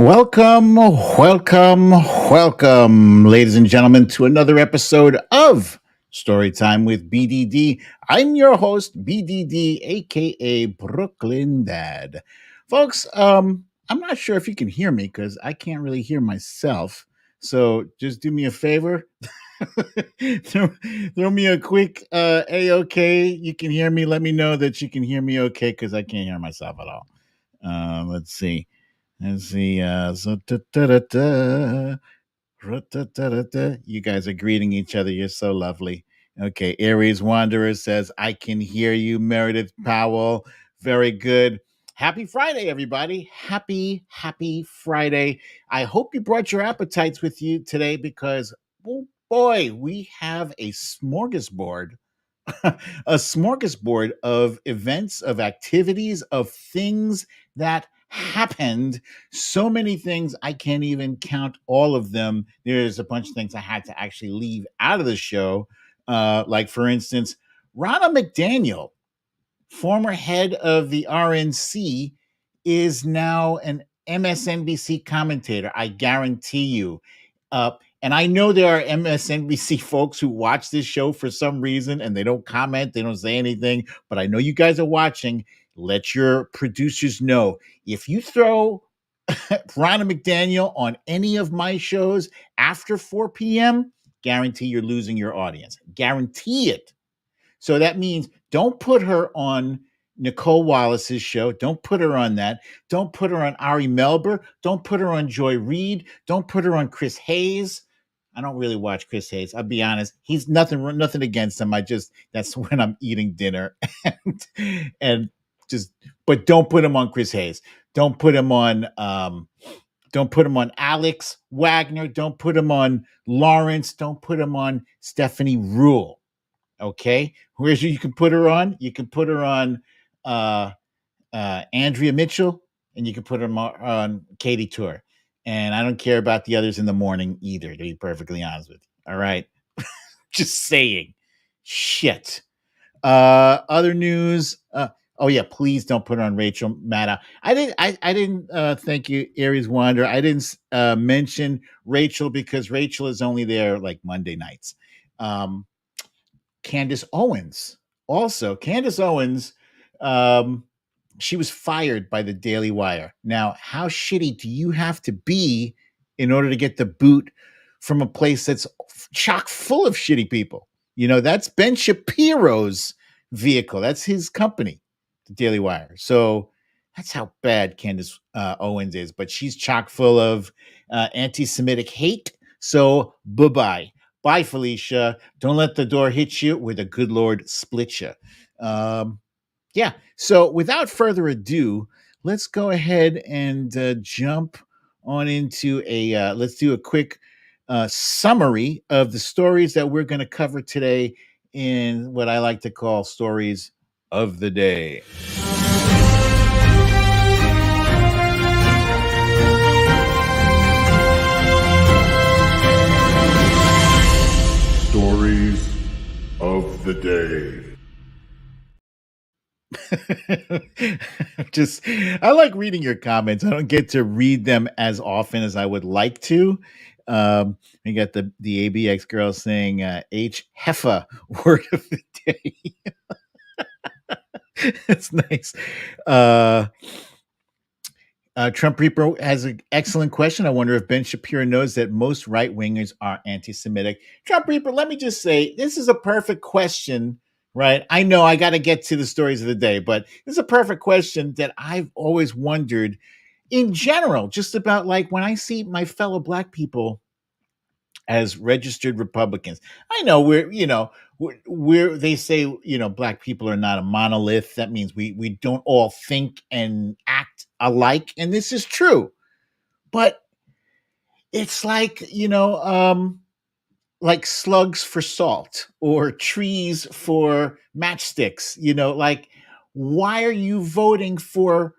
Welcome, ladies and gentlemen, to another episode of Storytime with BDD. I'm your host, BDD, aka Brooklyn Dad. Folks, I'm not sure if you can hear me because I can't really hear myself. So just do me a favor. throw, throw me a quick A-OK. You can hear me. Let me know that you can hear me okay because I can't hear myself at all. Let's see. So you guys are greeting each other. You're so lovely. Okay, Aries Wanderer says, I can hear you, Meredith Powell. Very good. Happy Friday, everybody. Happy Friday. I hope you brought your appetites with you today because, oh boy, we have a smorgasbord. A smorgasbord of events, of activities, of things that happened. So many things, I can't even count all of them. There's a bunch of things I had to actually leave out of the show. Like, for instance, Ronna McDaniel, former head of the RNC, is now an MSNBC commentator. I guarantee you. And I know there are MSNBC folks who watch this show for some reason and they don't comment, they don't say anything, but I know you guys are watching. Let your producers know. If you throw Ronna McDaniel on any of my shows after 4 p.m., guarantee you're losing your audience. Guarantee it. So that means don't put her on Nicole Wallace's show. Don't put her on that. Don't put her on Ari Melber. Don't put her on Joy Reid. Don't put her on Chris Hayes. I don't really watch Chris Hayes. I'll be honest. He's nothing against him. That's when I'm eating dinner and but don't put him on Chris Hayes. Don't put him on Alex Wagner. Don't put him on Lawrence. Don't put him on Stephanie Ruhle. Okay, where's you can put her on? You can put her on Andrea Mitchell, and you can put her on Katie Tour. And I don't care about the others in the morning either, to be perfectly honest with you. All right, just saying. Shit. Other news. Oh yeah, please don't put her on Rachel Maddow. I didn't. Thank you, Aries Wander. I didn't mention Rachel because Rachel is only there like Monday nights. Candace Owens. Also, Candace Owens, she was fired by the Daily Wire. Now, how shitty do you have to be in order to get the boot from a place that's chock full of shitty people? You know, that's Ben Shapiro's vehicle. That's his company, the Daily Wire. So that's how bad Candace Owens is. But she's chock full of anti-Semitic hate. So bye-bye. Bye, Felicia. Don't let the door hit you where the good Lord split you. Yeah. So without further ado, let's go ahead and jump on into let's do a quick summary of the stories that we're going to cover today in what I like to call stories of the day. Stories of the day. I like reading your comments. I don't get to read them as often as I would like to. We got the ABX girl saying H Heffa word of the day. That's nice. Trump Reaper has an excellent question. I wonder if Ben Shapiro knows that most right wingers are anti-Semitic. Trump Reaper, let me just say, this is a perfect question, right? I know I got to get to the stories of the day, but this is a perfect question that I've always wondered in general, just about like when I see my fellow Black people as registered Republicans. I know we're they say, Black people are not a monolith. That means we don't all think and act alike. And this is true. But it's like, like slugs for salt or trees for matchsticks, like, why are you voting for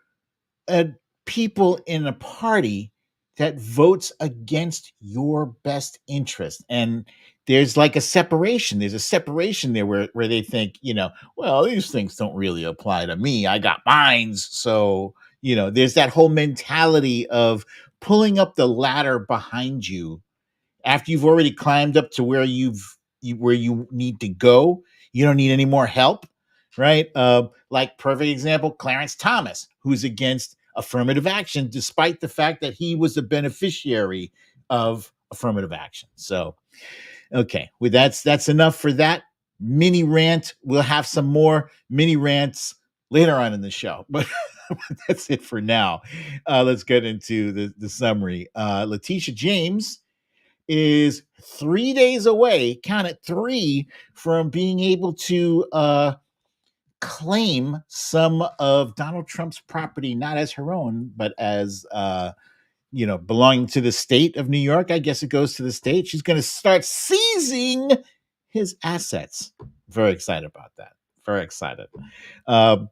people in a party that votes against your best interest? And there's like a separation. There's a separation there where they think, well, these things don't really apply to me. I got mines. So, there's that whole mentality of pulling up the ladder behind you after you've already climbed up to where where you need to go. You don't need any more help, right? Like perfect example, Clarence Thomas, who's against affirmative action, despite the fact that he was a beneficiary of affirmative action. So, okay, well, that's enough for that mini rant. We'll have some more mini rants later on in the show, but that's it for now. Let's get into the summary. Letitia James is 3 days away, count it, 3, from being able to claim some of Donald Trump's property, not as her own, but as belonging to the state of New York. I guess it goes to the state. She's going to start seizing his assets. Very excited about that. Very excited. Um,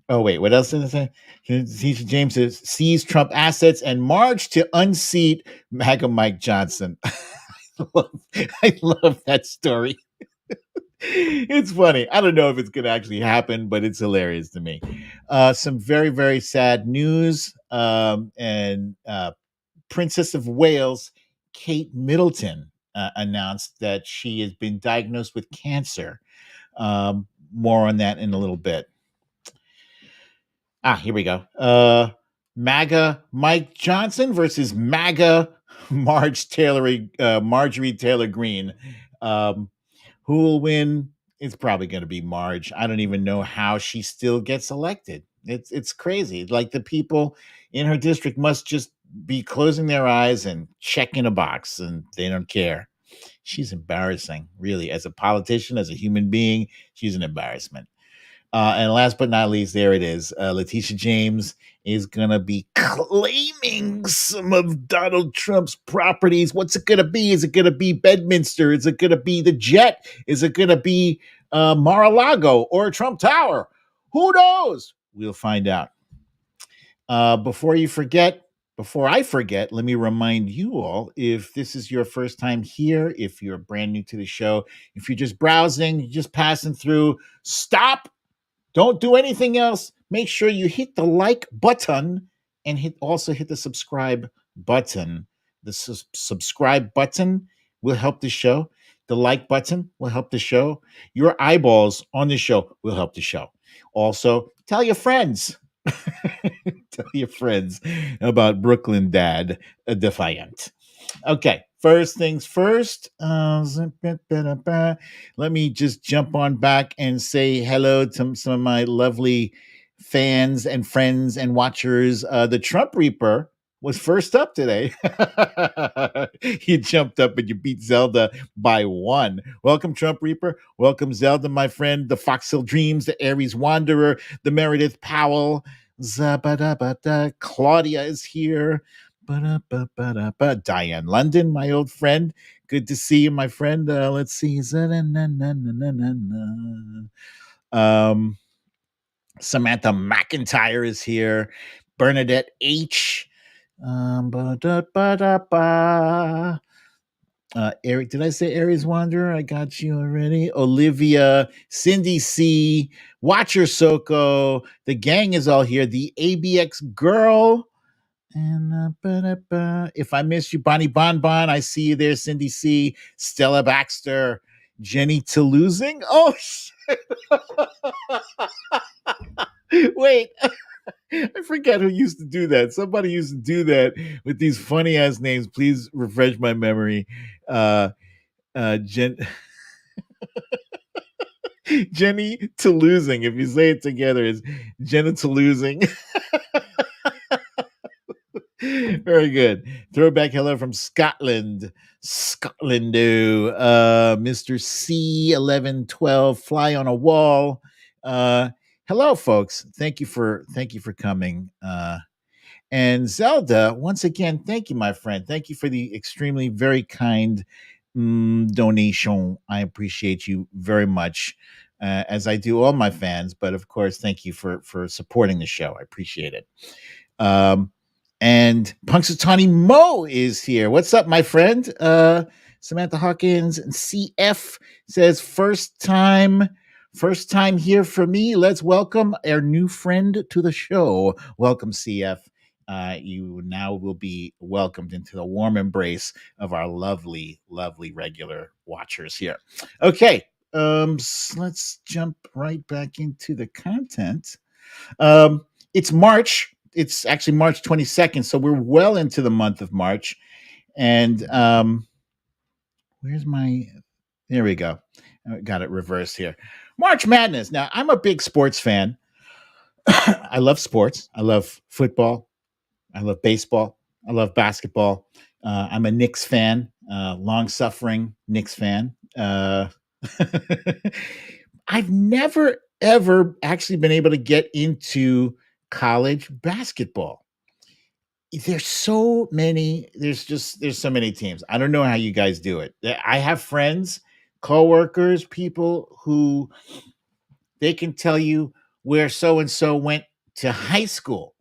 Oh, wait, what else did I say? Letitia James says, seize Trump assets and Marge to unseat MAGA Mike Johnson. I love that story. It's funny. I don't know if it's going to actually happen, but it's hilarious to me. Some very, very sad news. And Princess of Wales, Kate Middleton, announced that she has been diagnosed with cancer. More on that in a little bit. Here we go. MAGA Mike Johnson versus MAGA Marjorie Taylor Greene. Who will win? It's probably going to be Marge. I don't even know how she still gets elected. It's crazy. Like, the people in her district must just be closing their eyes and checking a box, and they don't care. She's embarrassing, really. As a politician, as a human being, she's an embarrassment. And last but not least, there it is. Letitia James is going to be claiming some of Donald Trump's properties. What's it going to be? Is it going to be Bedminster? Is it going to be the Jet? Is it going to be Mar-a-Lago or Trump Tower? Who knows? We'll find out. Before I forget, let me remind you all, if this is your first time here, if you're brand new to the show, if you're just browsing, you're just passing through, stop. Don't do anything else. Make sure you hit the like button and also hit the subscribe button. The subscribe button will help the show. The like button will help the show. Your eyeballs on the show will help the show. Also, tell your friends. Tell your friends about Brooklyn Dad Defiant. Okay, first things first. Let me just jump on back and say hello to some of my lovely fans and friends and watchers. The Trump Reaper was first up today. You jumped up and you beat Zelda by 1. Welcome, Trump Reaper. Welcome, Zelda, my friend. The Fox Hill Dreams, the Aries Wanderer, the Meredith Powell. Zabadabada. Claudia is here. Diane London, my old friend. Good to see you, my friend. Let's see. Samantha McIntyre is here. Bernadette H. Eric, did I say Aries Wanderer? I got you already. Olivia, Cindy C, Watcher Soko. The gang is all here. The ABX girl. And if I miss you, Bonnie Bonbon, I see you there. Cindy C, Stella Baxter, Jenny Toulousing. Oh, shit. Wait. I forget who used to do that. Somebody used to do that with these funny ass names. Please refresh my memory. Jenny Toulousing. If you say it together, it's Jenny Toulousing. Very good. Throwback hello from Scotland. Mr. C1112, fly on a wall. Hello, folks. Thank you for coming. And Zelda, once again, thank you, my friend. Thank you for the extremely very kind donation. I appreciate you very much, as I do all my fans. But of course, thank you for supporting the show. I appreciate it. And Punxsutawney Mo is here. What's up, my friend? Samantha Hawkins and CF says, first time here for me. Let's welcome our new friend to the show. Welcome, CF. you now will be welcomed into the warm embrace of our lovely, lovely regular watchers here. Okay, let's jump right back into the content. Um, it's March. It's actually March 22nd, so we're well into the month of March. And where's my? There we go. I got it reversed here. March Madness. Now, I'm a big sports fan. I love sports. I love football. I love baseball. I love basketball. I'm a Knicks fan, long suffering Knicks fan. I've never, ever actually been able to get into college basketball. There's so many teams. I don't know how you guys do it. I have friends, coworkers, people who they can tell you where so and so went to high school.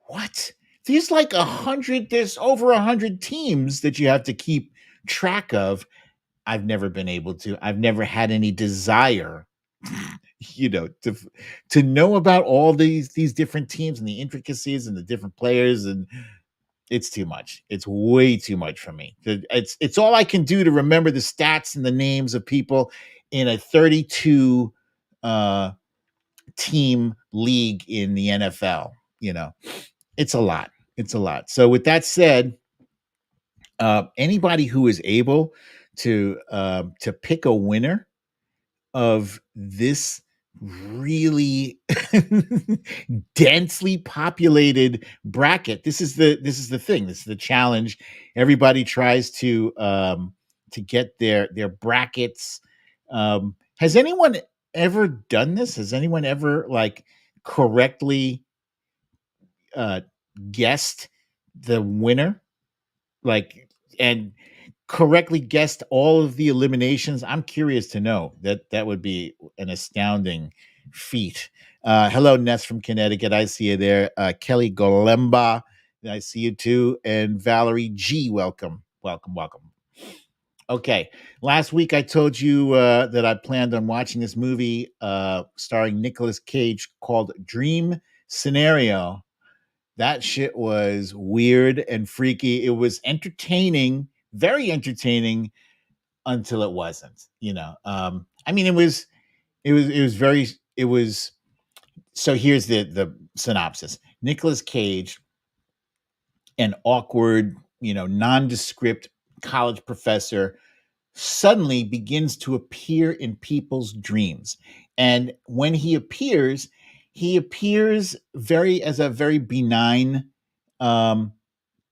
What? There's over 100 teams that you have to keep track of. I've never been able to. I've never had any desire, to know about all these different teams and the intricacies and the different players, and it's too much. It's way too much for me. It's all I can do to remember the stats and the names of people in a 32 uh team league in the NFL. It's a lot. It's a lot. So with that said, anybody who is able to pick a winner of this really densely populated bracket. This is the thing. This is the challenge. Everybody tries to get their brackets. Has anyone ever done this? Has anyone ever correctly uh guessed the winner? Like and correctly guessed all of the eliminations? I'm curious to know. That would be an astounding feat. Hello, Ness from Connecticut. I see you there. Kelly Golemba, I see you too. And Valerie G, welcome, welcome, welcome. Okay, last week I told you that I planned on watching this movie starring Nicolas Cage called Dream Scenario. That shit was weird and freaky. It was entertaining, very entertaining until it wasn't. I mean, it was. So here's the synopsis: Nicolas Cage, an awkward, nondescript college professor, suddenly begins to appear in people's dreams, and when he appears very as a very benign um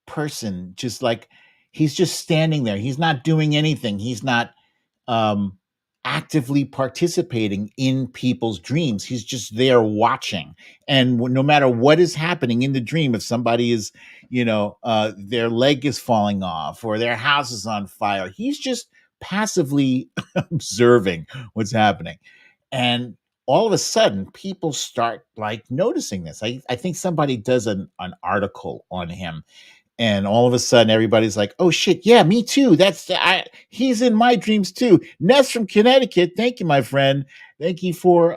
person, just like he's just standing there. He's not doing anything. He's not um actively participating in people's dreams. He's just there watching. And no matter what is happening in the dream, if somebody is, their leg is falling off or their house is on fire, he's just passively observing what's happening. And all of a sudden, people start noticing this. I think somebody does an article on him, and all of a sudden everybody's like, oh shit, yeah, me too. He's in my dreams too. Ness from Connecticut, thank you, my friend. Thank you for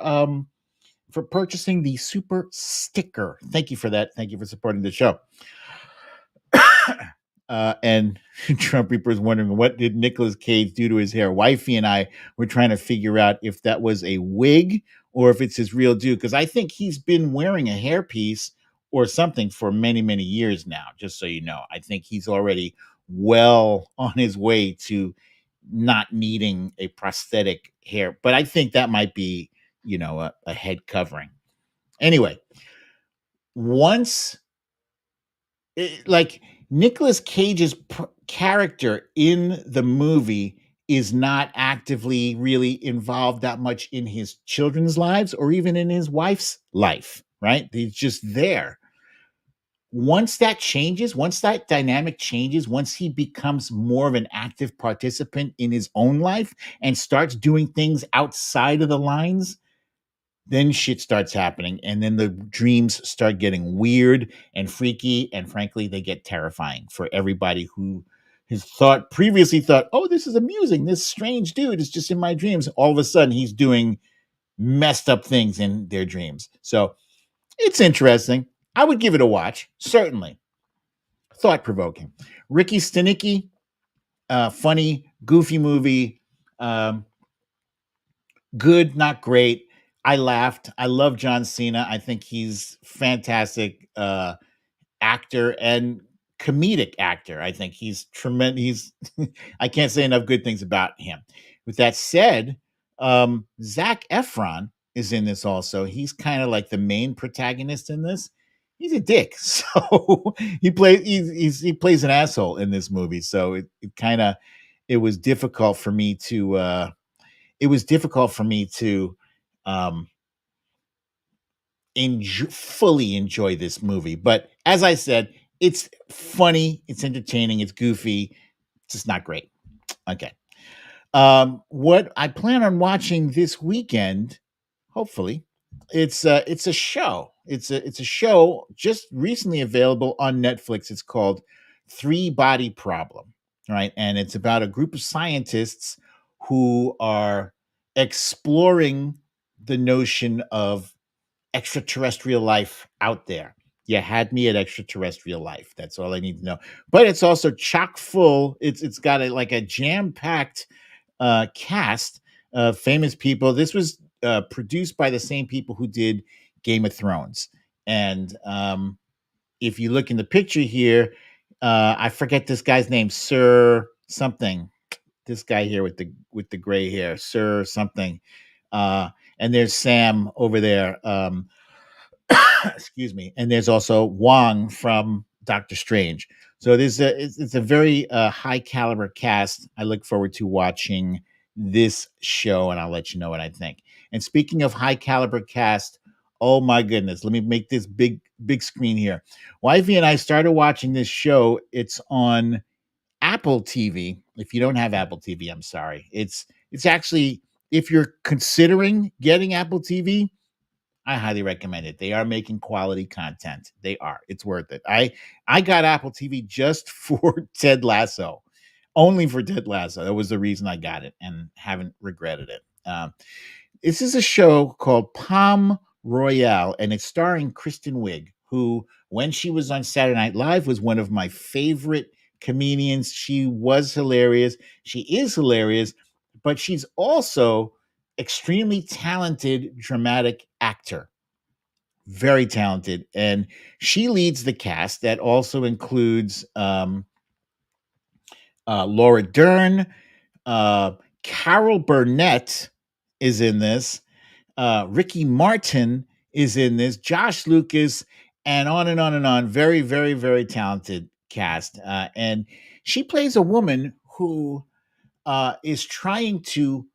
purchasing the super sticker. Thank you for that. Thank you for supporting the show. And Trump Reaper is wondering, what did Nicolas Cage do to his hair? Wifey and I were trying to figure out if that was a wig or if it's his real due, because I think he's been wearing a hairpiece or something for many, many years now, just so you know. I think he's already well on his way to not needing a prosthetic hair, but I think that might be, a head covering. Anyway, once Nicolas Cage's character in the movie is not actively really involved that much in his children's lives or even in his wife's life, right? He's just there. Once that changes, once that dynamic changes, once he becomes more of an active participant in his own life and starts doing things outside of the lines, then shit starts happening, and then the dreams start getting weird and freaky, and frankly they get terrifying for everybody who has previously thought, oh, this is amusing, this strange dude is just in my dreams. All of a sudden he's doing messed up things in their dreams. So it's interesting. I would give it a watch, certainly. Thought provoking. Ricky Stenicki, funny, goofy movie. Um, Good, not great. I laughed. I love John Cena. I think he's fantastic actor and comedic actor. I think he's tremendous. He's I can't say enough good things about him. With that said, Zac Efron is in this also. He's kind of like the main protagonist in this. He's a dick, so he plays an asshole in this movie. So it kind of it was difficult for me to um, fully enjoy this movie. But as I said, it's funny, it's entertaining, it's goofy, it's just not great. Okay. What I plan on watching this weekend, hopefully, it's a show. It's a show just recently available on Netflix. It's called Three Body Problem, right? And it's about a group of scientists who are exploring the notion of extraterrestrial life out there. You had me at extraterrestrial life. That's all I need to know. But it's also chock full. It's got like a jam packed cast of famous people. This was produced by the same people who did Game of Thrones. And if you look in the picture here, I forget this guy's name, Sir something. This guy here with the gray hair, Sir something. Uh, and there's Sam over there. Excuse me. And there's also Wong from Doctor Strange. So it's a very high caliber cast. I look forward to watching this show, and I'll let you know what I think. And speaking of high caliber cast, oh my goodness, let me make this big screen here. Wifey and I started watching this show. It's on Apple TV. If you don't have Apple TV, I'm sorry. It's actually, if you're considering getting Apple TV, I highly recommend it. They are making quality content. They are. It's worth it. I got Apple TV just for Ted Lasso, only for Ted Lasso. That was the reason I got it, and haven't regretted it. This is a show called Palm Royale, and it's starring Kristen Wiig, who, when she was on Saturday Night Live, was one of my favorite comedians. She was hilarious. She is hilarious, but she's also extremely talented dramatic actor, very talented, and she leads the cast that also includes Laura Dern. uh, Carol Burnett is in this. Ricky Martin is in this. Josh Lucas, and on and on and on. Very, very, very talented cast. And she plays a woman who is trying to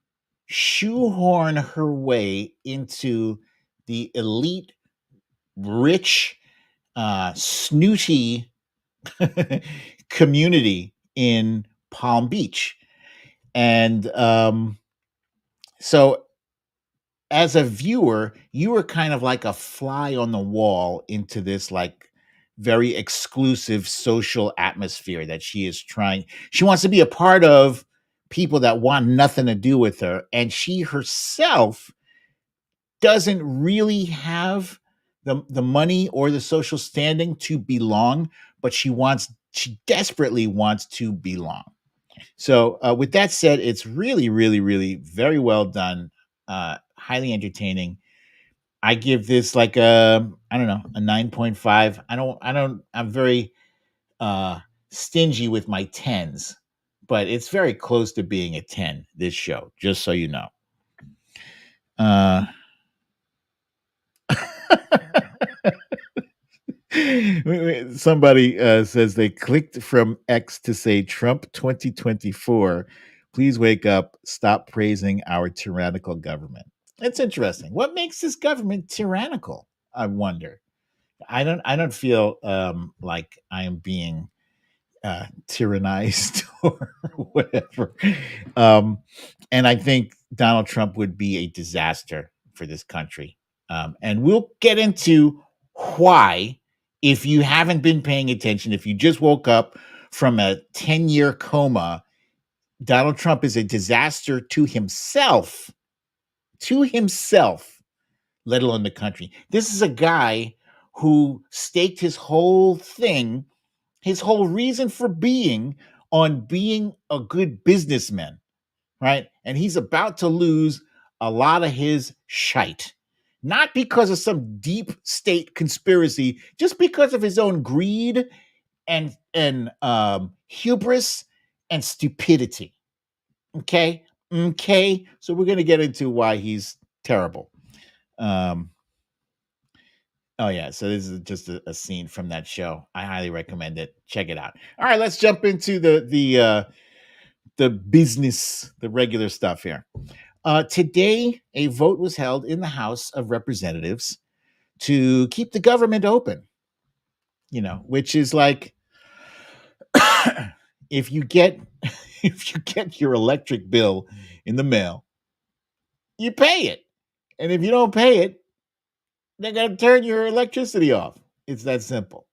shoehorn her way into the elite, rich, snooty community in Palm Beach. And so as a viewer, you were kind of like a fly on the wall into this like very exclusive social atmosphere that she wants to be a part of, people that want nothing to do with her, and she herself doesn't really have the money or the social standing to belong, but she desperately wants to belong. So with that said, it's really, really, really very well done, highly entertaining. I give this like a, I don't know, a 9.5. I'm very stingy with my tens, but it's very close to being a 10, this show, just so you know. Uh Somebody says they clicked from X to say Trump 2024. Please wake up. Stop praising our tyrannical government. It's interesting. What makes this government tyrannical? I wonder. I don't feel like I am being tyrannized or whatever. Um, and I think Donald Trump would be a disaster for this country. And we'll get into why, if you haven't been paying attention, if you just woke up from a 10-year coma, Donald Trump is a disaster to himself, let alone the country. This is a guy who staked his whole thing, his whole reason for being, on being a good businessman, right? And he's about to lose a lot of his shite, not because of some deep state conspiracy, just because of his own greed and hubris and stupidity. Okay. Okay. So we're going to get into why he's terrible. Um, oh yeah. So this is just a scene from that show. I highly recommend it. Check it out. All right, let's jump into the business, the regular stuff here. Today, a vote was held in the House of Representatives to keep the government open. Which is like, if you get if you get your electric bill in the mail, you pay it. And if you don't pay it, they're going to turn your electricity off. It's that simple.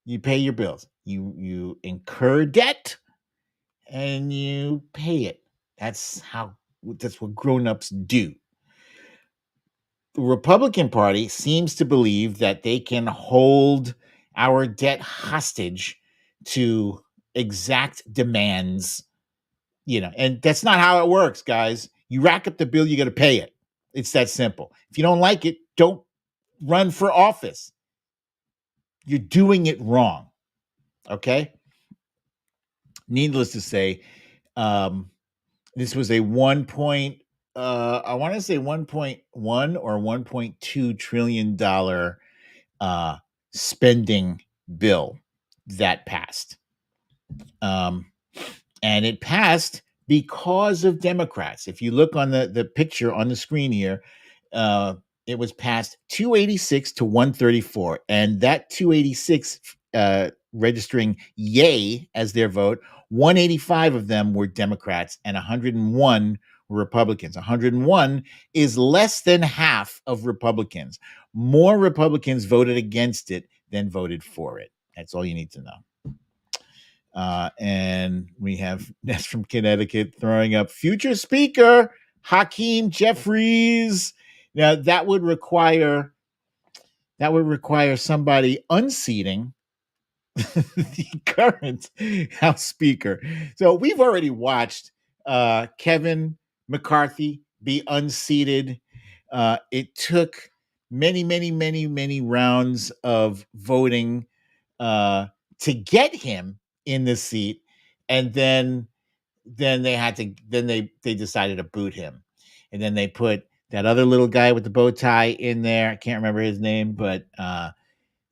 You pay your bills. You incur debt and you pay it. That's what grown-ups do. The Republican Party seems to believe that they can hold our debt hostage to exact demands, and that's not how it works, guys. You rack up the bill, you got to pay it. It's that simple. If you don't like it, don't run for office. You're doing it wrong. Okay? Needless to say, this was a I want to say 1.1 or 1.2 trillion dollar spending bill that passed. And it passed because of Democrats. If you look on the picture on the screen here, it was passed 286 to 134. And that 286 registering yay as their vote, 185 of them were Democrats and 101 were Republicans. 101 is less than half of Republicans. More Republicans voted against it than voted for it. That's all you need to know. And we have Ness from Connecticut throwing up future Speaker Hakeem Jeffries. Now that would require somebody unseating the current House Speaker. So we've already watched Kevin McCarthy be unseated. It took many, many, many, many rounds of voting to get him in the seat, and then they decided to boot him, and then they put that other little guy with the bow tie in there. I can't remember his name, but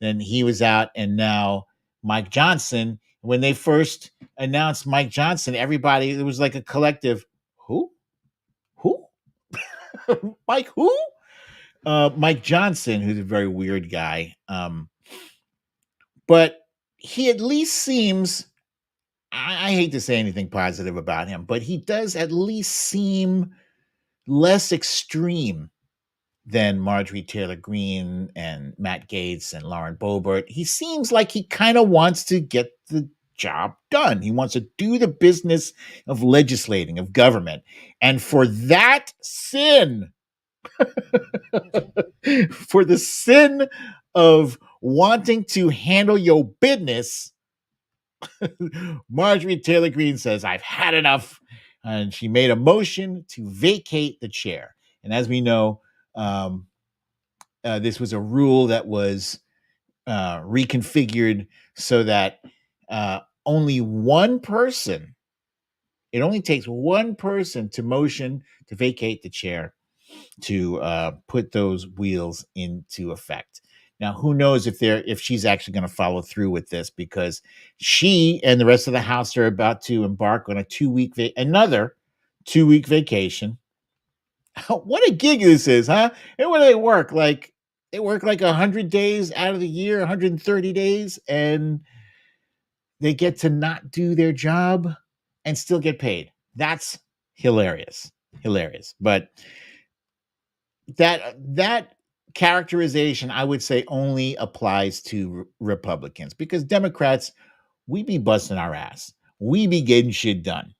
then he was out, and now Mike Johnson. When they first announced Mike Johnson, everybody, it was like a collective, who Mike, who Mike Johnson, who's a very weird guy, but he at least seems, I hate to say anything positive about him, but he does at least seem less extreme than Marjorie Taylor Greene and Matt Gaetz and Lauren Boebert. He seems like he kind of wants to get the job done. He wants to do the business of legislating, of government. And for that sin, for the sin of wanting to handle your business, Marjorie Taylor Greene says, I've had enough. And she made a motion to vacate the chair. And as we know, this was a rule that was reconfigured so that only one person, it only takes one person to motion to vacate the chair to put those wheels into effect. Now, who knows if she's actually going to follow through with this, because she and the rest of the House are about to embark on another 2-week vacation. What a gig this is, huh? And what do they work? Like, they work like 100 days out of the year, 130 days, and they get to not do their job and still get paid. That's hilarious. Hilarious. But that characterization, I would say, only applies to Republicans, because Democrats, we be busting our ass. We be getting shit done.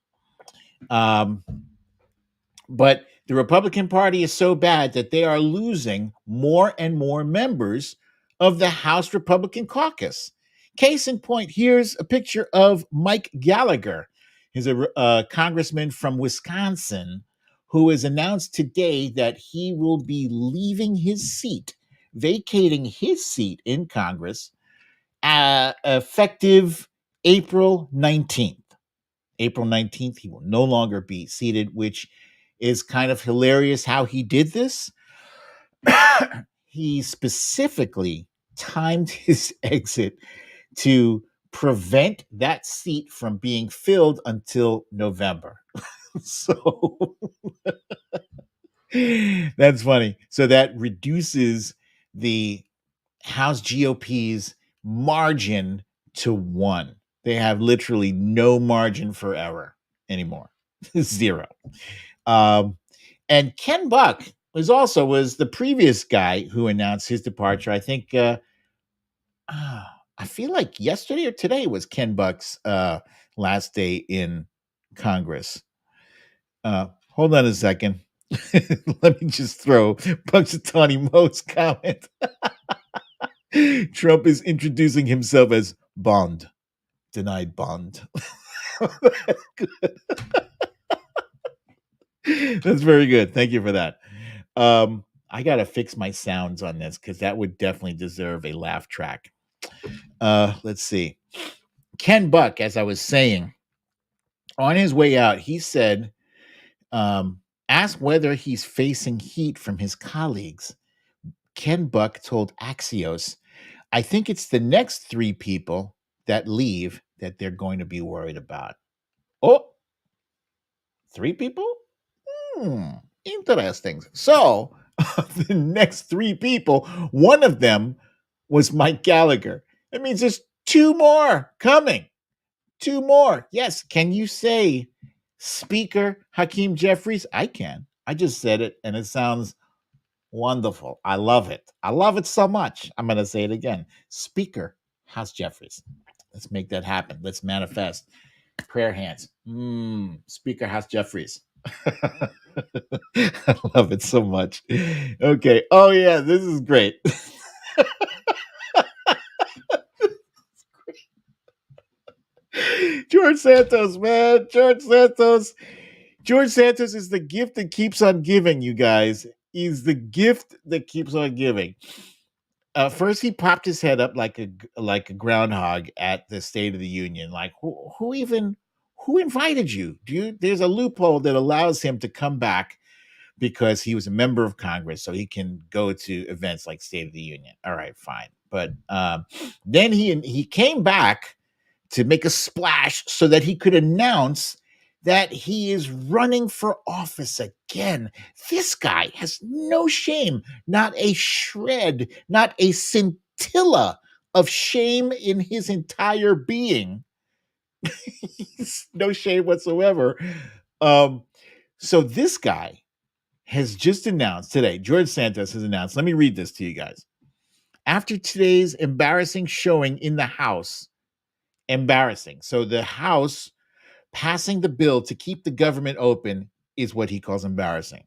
But the Republican Party is so bad that they are losing more and more members of the House Republican caucus. Case in point, here's a picture of Mike Gallagher. He's a congressman from Wisconsin who has announced today that he will be leaving his seat, vacating his seat in Congress, effective April 19th. April 19th, he will no longer be seated, which is kind of hilarious how he did this. He specifically timed his exit to prevent that seat from being filled until November. So that's funny. So that reduces the House GOP's margin to 1. They have literally no margin for error anymore. 0. And Ken Buck was the previous guy who announced his departure. I think I feel like yesterday or today was Ken Buck's last day in Congress. Hold on a second. Let me just throw Punxsutawney Moe's comment. Trump is introducing himself as Bond. Denied Bond. That's very good. Thank you for that. I got to fix my sounds on this because that would definitely deserve a laugh track. Let's see. Ken Buck, as I was saying, on his way out, he said, asked whether he's facing heat from his colleagues. Ken Buck told Axios, I think it's the next 3 people that leave that they're going to be worried about. Oh, 3 people? Interesting. So, the next 3 people, one of them was Mike Gallagher. That means there's 2 more coming. 2 more. Yes. Can you say Speaker Hakeem Jeffries? I can. I just said it and it sounds wonderful. I love it. I love it so much. I'm going to say it again. Speaker House Jeffries. Let's make that happen. Let's manifest. Prayer hands. Speaker House Jeffries. I love it so much. Okay. Oh, yeah. This is great. George Santos, man. George Santos. George Santos is the gift that keeps on giving, you guys. He's the gift that keeps on giving. First, he popped his head up like a groundhog at the State of the Union. Like, who invited you? There's a loophole that allows him to come back because he was a member of Congress, so he can go to events like State of the Union. All right, fine. But then he came back to make a splash so that he could announce that he is running for office again. This guy has no shame, not a shred, not a scintilla of shame in his entire being. No shame whatsoever. So this guy has just announced today, George Santos has announced, let me read this to you guys. After today's embarrassing showing in the House, embarrassing. So the House passing the bill to keep the government open is what he calls embarrassing.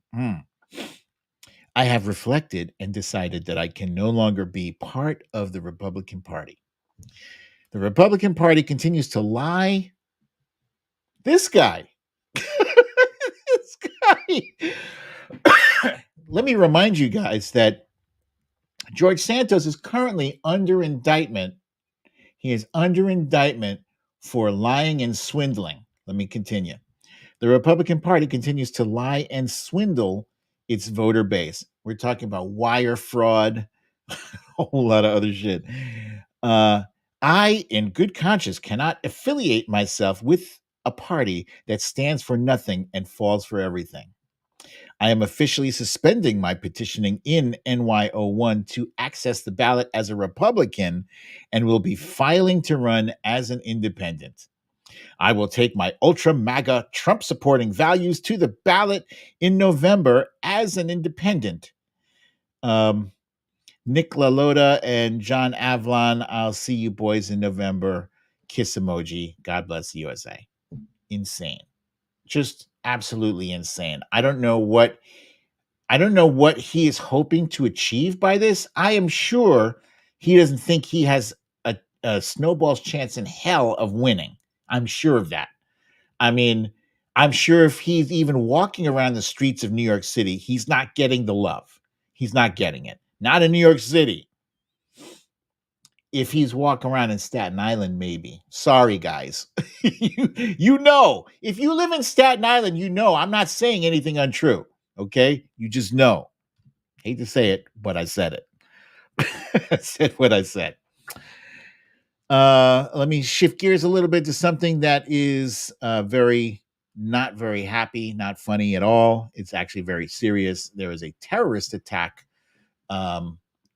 I have reflected and decided that I can no longer be part of the Republican Party. The Republican Party continues to lie. This guy. This guy. Let me remind you guys that George Santos is currently under indictment. He is under indictment for lying and swindling. Let me continue. The Republican Party continues to lie and swindle its voter base. We're talking about wire fraud, a whole lot of other shit. I, in good conscience, cannot affiliate myself with a party that stands for nothing and falls for everything. I am officially suspending my petitioning in NY01 to access the ballot as a Republican and will be filing to run as an independent. I will take my ultra MAGA Trump supporting values to the ballot in November as an independent. Nick LaLota and John Avlon, I'll see you boys in November. Kiss emoji. God bless the USA. Insane. Just absolutely insane. I don't know what he is hoping to achieve by this. I am sure he doesn't think he has a snowball's chance in hell of winning. I'm sure of that. I mean, I'm sure if he's even walking around the streets of New York City, he's not getting the love. He's not getting it. Not in New York City. If he's walking around in Staten Island, maybe. Sorry, guys. you know, if you live in Staten Island, you know I'm not saying anything untrue. Okay? You just know. Hate to say it, but I said it. I said what I said. Let me shift gears a little bit to something that is very not very happy, not funny at all. It's actually very serious. There is a terrorist attack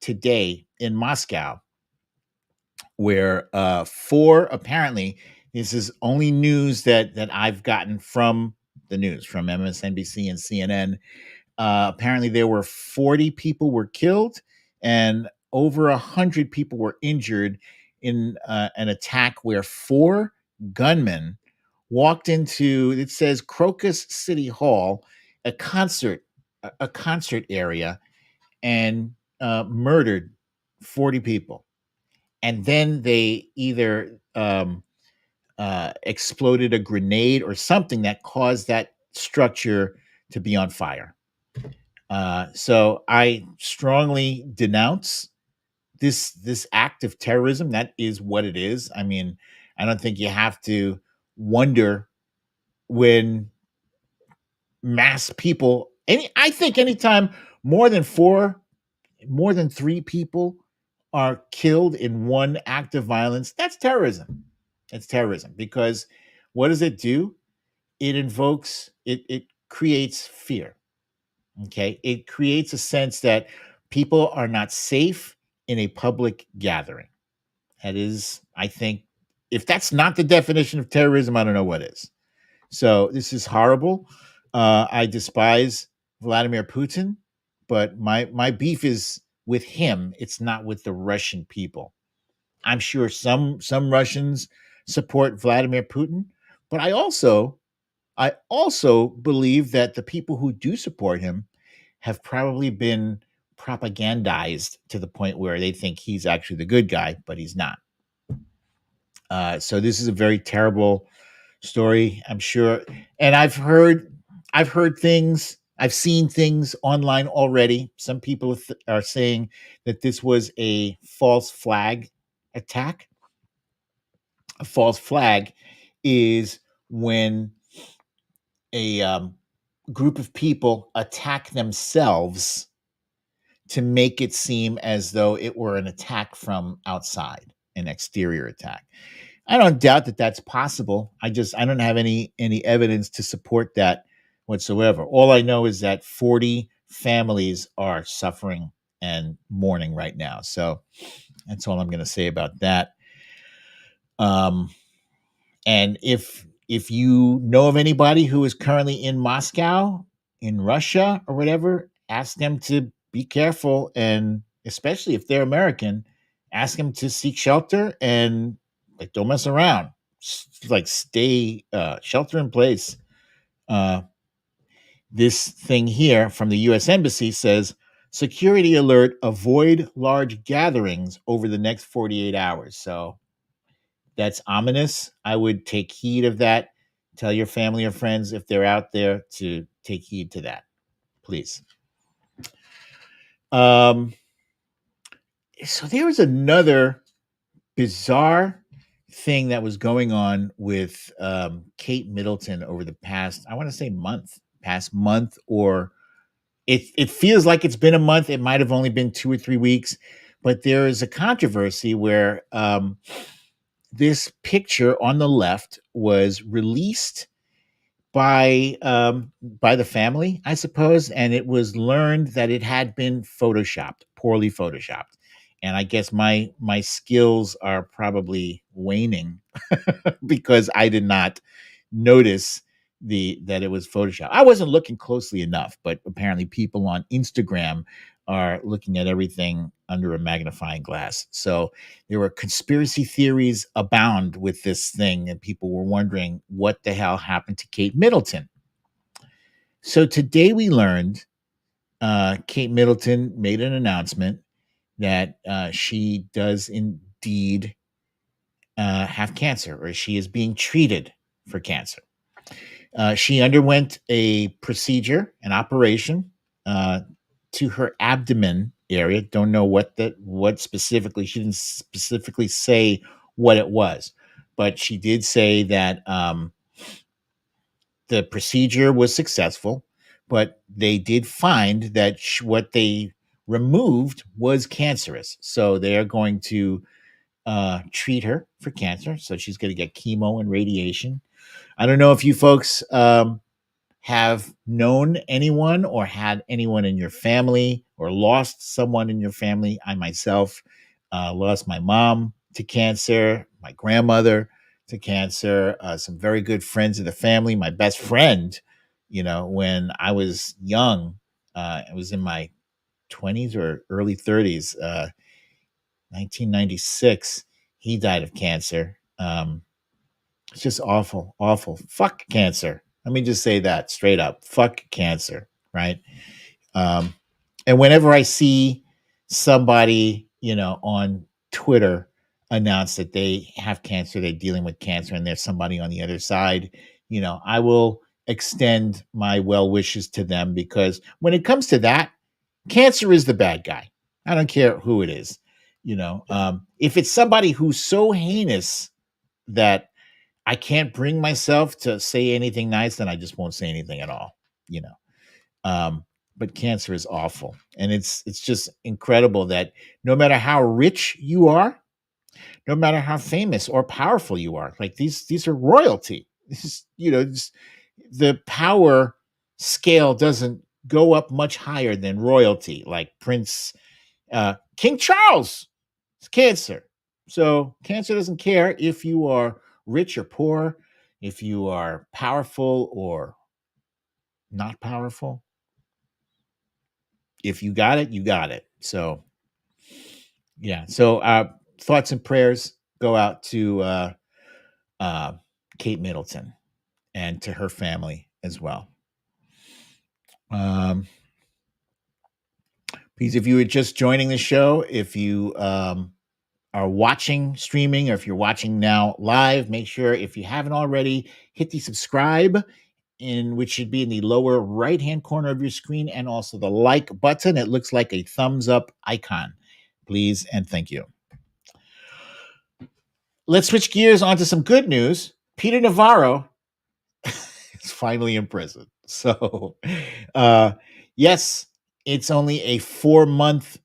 today in Moscow where four, apparently, this is only news that I've gotten from the news from MSNBC and CNN. Apparently, there were 40 people were killed and over 100 people were injured in an attack where four gunmen walked into, it says, Crocus City Hall, a concert area, and murdered 40 people. And then they either exploded a grenade or something that caused that structure to be on fire. So I strongly denounce this act of terrorism. That is what it is. I mean, I don't think you have to wonder when mass people. I think anytime more than three people are killed in one act of violence, that's terrorism. It's terrorism because what does it do? It creates fear. Okay. It creates a sense that people are not safe in a public gathering. That is, I think, if that's not the definition of terrorism, I don't know what is. So this is horrible. I despise Vladimir Putin, but my beef is with him. It's not with the Russian people. I'm sure some Russians support Vladimir Putin, but I also believe that the people who do support him have probably been propagandized to the point where they think he's actually the good guy, but he's not. So this is a very terrible story, I'm sure. And I've heard things, I've seen things online already. Some people are saying that this was a false flag attack. A false flag is when a group of people attack themselves to make it seem as though it were an attack from outside, an exterior attack. I don't doubt that that's possible. I don't have any evidence to support that whatsoever. All I know is that 40 families are suffering and mourning right now. So that's all I'm going to say about that. Um, and if you know of anybody who is currently in Moscow, in Russia, or whatever, ask them to be careful, and especially if they're American, ask them to seek shelter and like don't mess around. Like stay shelter in place. Uh, this thing here from the U.S. Embassy says security alert: avoid large gatherings over the next 48 hours. So that's ominous. I would take heed of that. Tell your family or friends if they're out there to take heed to that, please. Um, so there was another bizarre thing that was going on with Kate Middleton over the past, I want to say past month, or it feels like it's been a month. It might have only been 2 or 3 weeks, but there is a controversy where this picture on the left was released by the family, I suppose, and it was learned that it had been photoshopped, poorly photoshopped. And I guess my skills are probably waning because I did not notice that it was Photoshop. I wasn't looking closely enough, but apparently people on Instagram are looking at everything under a magnifying glass. So there were conspiracy theories abound with this thing, and people were wondering what the hell happened to Kate Middleton. So today we learned Kate Middleton made an announcement that she does indeed have cancer, or she is being treated for cancer. She underwent a procedure, an operation to her abdomen area. Don't know what specifically. She didn't specifically say what it was, but she did say that the procedure was successful, but they did find that what they removed was cancerous. So they are going to treat her for cancer. So she's going to get chemo and radiation. I don't know if you folks have known anyone or had anyone in your family or lost someone in your family. I myself lost my mom to cancer, my grandmother to cancer, some very good friends of the family. My best friend, when I was young, I was in my 20s or early 30s, 1996, he died of cancer. It's just awful, awful. Fuck cancer. Let me just say that straight up. Fuck cancer, right? Um, and whenever I see somebody, on Twitter announce that they have cancer, they're dealing with cancer, and there's somebody on the other side, I will extend my well wishes to them, because when it comes to that, cancer is the bad guy. I don't care who it is. If it's somebody who's so heinous that I can't bring myself to say anything nice, then I just won't say anything at all, you know. But cancer is awful. And it's just incredible that no matter how rich you are, no matter how famous or powerful you are, like these are royalty. This is, the power scale doesn't go up much higher than royalty, like King Charles. It's cancer. So cancer doesn't care if you are rich or poor, if you are powerful or not powerful. If you got it, you got it. So yeah. So thoughts and prayers go out to uh, Kate Middleton and to her family as well. Please, if you were just joining the show, if you are watching streaming, or if you're watching now live, make sure, if you haven't already, hit the subscribe, which should be in the lower right hand corner of your screen, and also the like button. It looks like a thumbs up icon. Please and thank you. Let's switch gears onto some good news. Peter Navarro is finally in prison. So yes, it's only a 4-month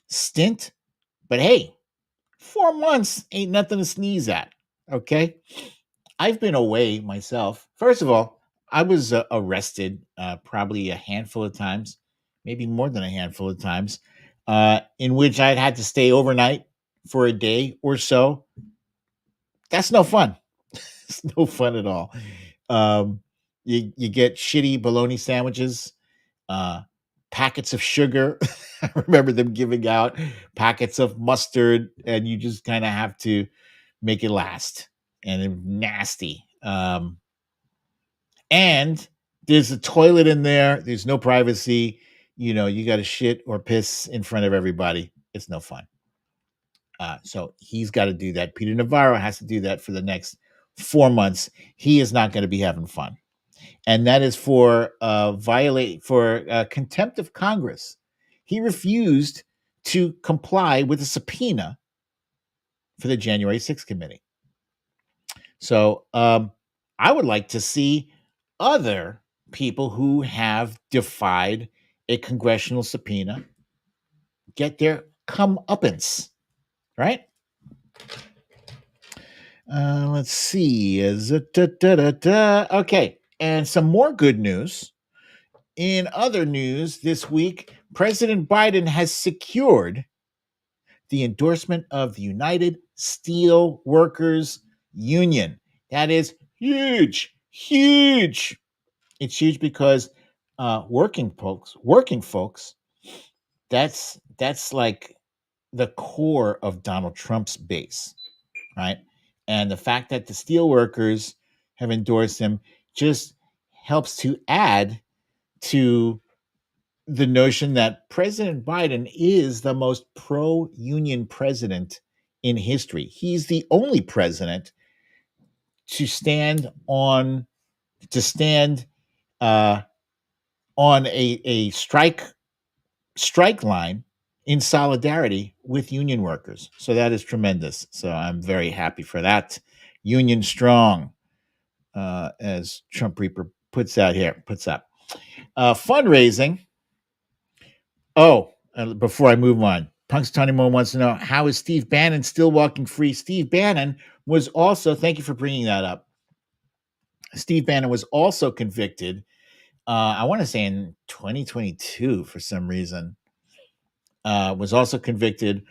stint, but hey, 4 months ain't nothing to sneeze at. Okay. I've been away myself. First of all, I was arrested probably a handful of times, maybe more than a handful of times, in which I'd had to stay overnight for a day or so. That's no fun. It's no fun at all. You get shitty bologna sandwiches, uh, packets of sugar. I remember them giving out packets of mustard, and you just kind of have to make it last. And it's nasty. And there's a toilet in there. There's no privacy. You got to shit or piss in front of everybody. It's no fun. So he's got to do that. Peter Navarro has to do that for the next 4 months. He is not going to be having fun. And that is for contempt of Congress. He refused to comply with a subpoena for the January 6th committee. So I would like to see other people who have defied a congressional subpoena get their comeuppance, right? Let's see. Okay. And some more good news. In other news this week, President Biden has secured the endorsement of the United Steel Workers Union. That is huge, huge. It's huge because working folks, that's like the core of Donald Trump's base, right? And the fact that the steelworkers have endorsed him just helps to add to the notion that President Biden is the most pro-union president in history. He's the only president to stand uh, on a strike line in solidarity with union workers. So that is tremendous. So I'm very happy for that. Union strong, as Trump Reaper puts up. Fundraising. Oh, before I move on, Punks Tony Moore wants to know, how is Steve Bannon still walking free? Steve Bannon was also, thank you for bringing that up. Steve Bannon was also convicted, I want to say in 2022 for some reason, was also convicted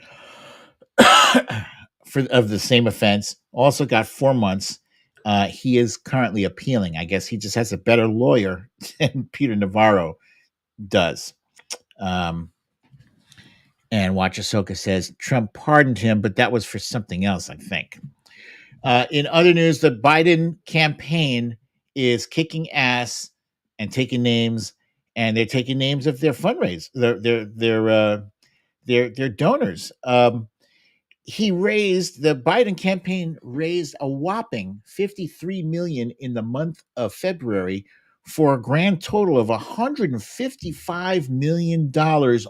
of the same offense, also got 4 months. He is currently appealing. I guess he just has a better lawyer than Peter Navarro does. And Watch Ahsoka says Trump pardoned him, but that was for something else, I think. In other news, the Biden campaign is kicking ass and taking names, and they're taking names of their fundraise, their donors. The Biden campaign raised a whopping $53 million in the month of February for a grand total of $155 million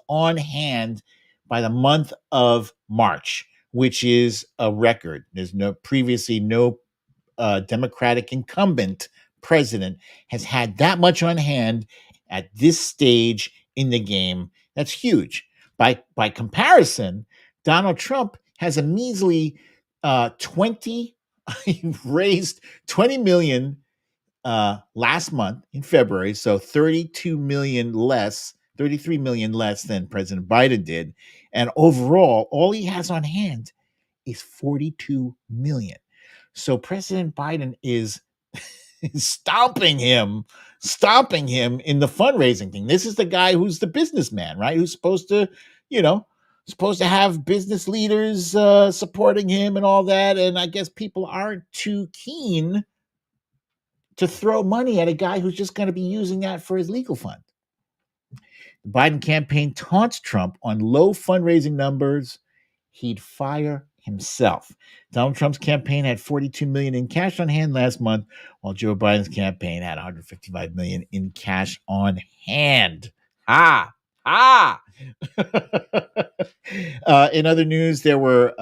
on hand by the month of March, which is a record. There's no Democratic incumbent president has had that much on hand at this stage in the game. That's huge. By comparison, Donald Trump has a measly 20. He raised 20 million last month in February, so 33 million less than President Biden did. And overall, all he has on hand is 42 million. So President Biden is stomping him in the fundraising thing. This is the guy who's the businessman, right? Who's supposed to, have business leaders supporting him and all that. And I guess people aren't too keen to throw money at a guy who's just going to be using that for his legal fund. The Biden campaign taunts Trump on low fundraising numbers. He'd fire himself. Donald Trump's campaign had 42 million in cash on hand last month, while Joe Biden's campaign had 155 million in cash on hand. In other news, there were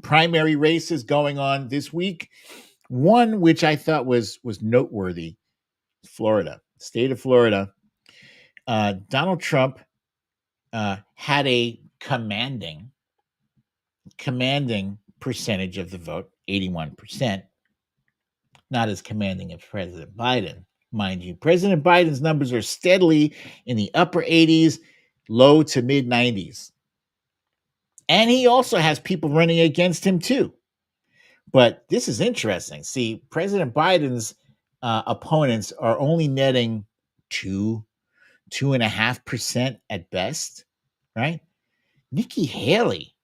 primary races going on this week. One which I thought was noteworthy: Florida, state of Florida. Donald Trump had a commanding percentage of the vote, 81%. Not as commanding as President Biden, mind you. President Biden's numbers are steadily in the upper 80s, low to mid 90s. And he also has people running against him too. But this is interesting. See, President Biden's opponents are only netting 2.5% at best, right? Nikki Haley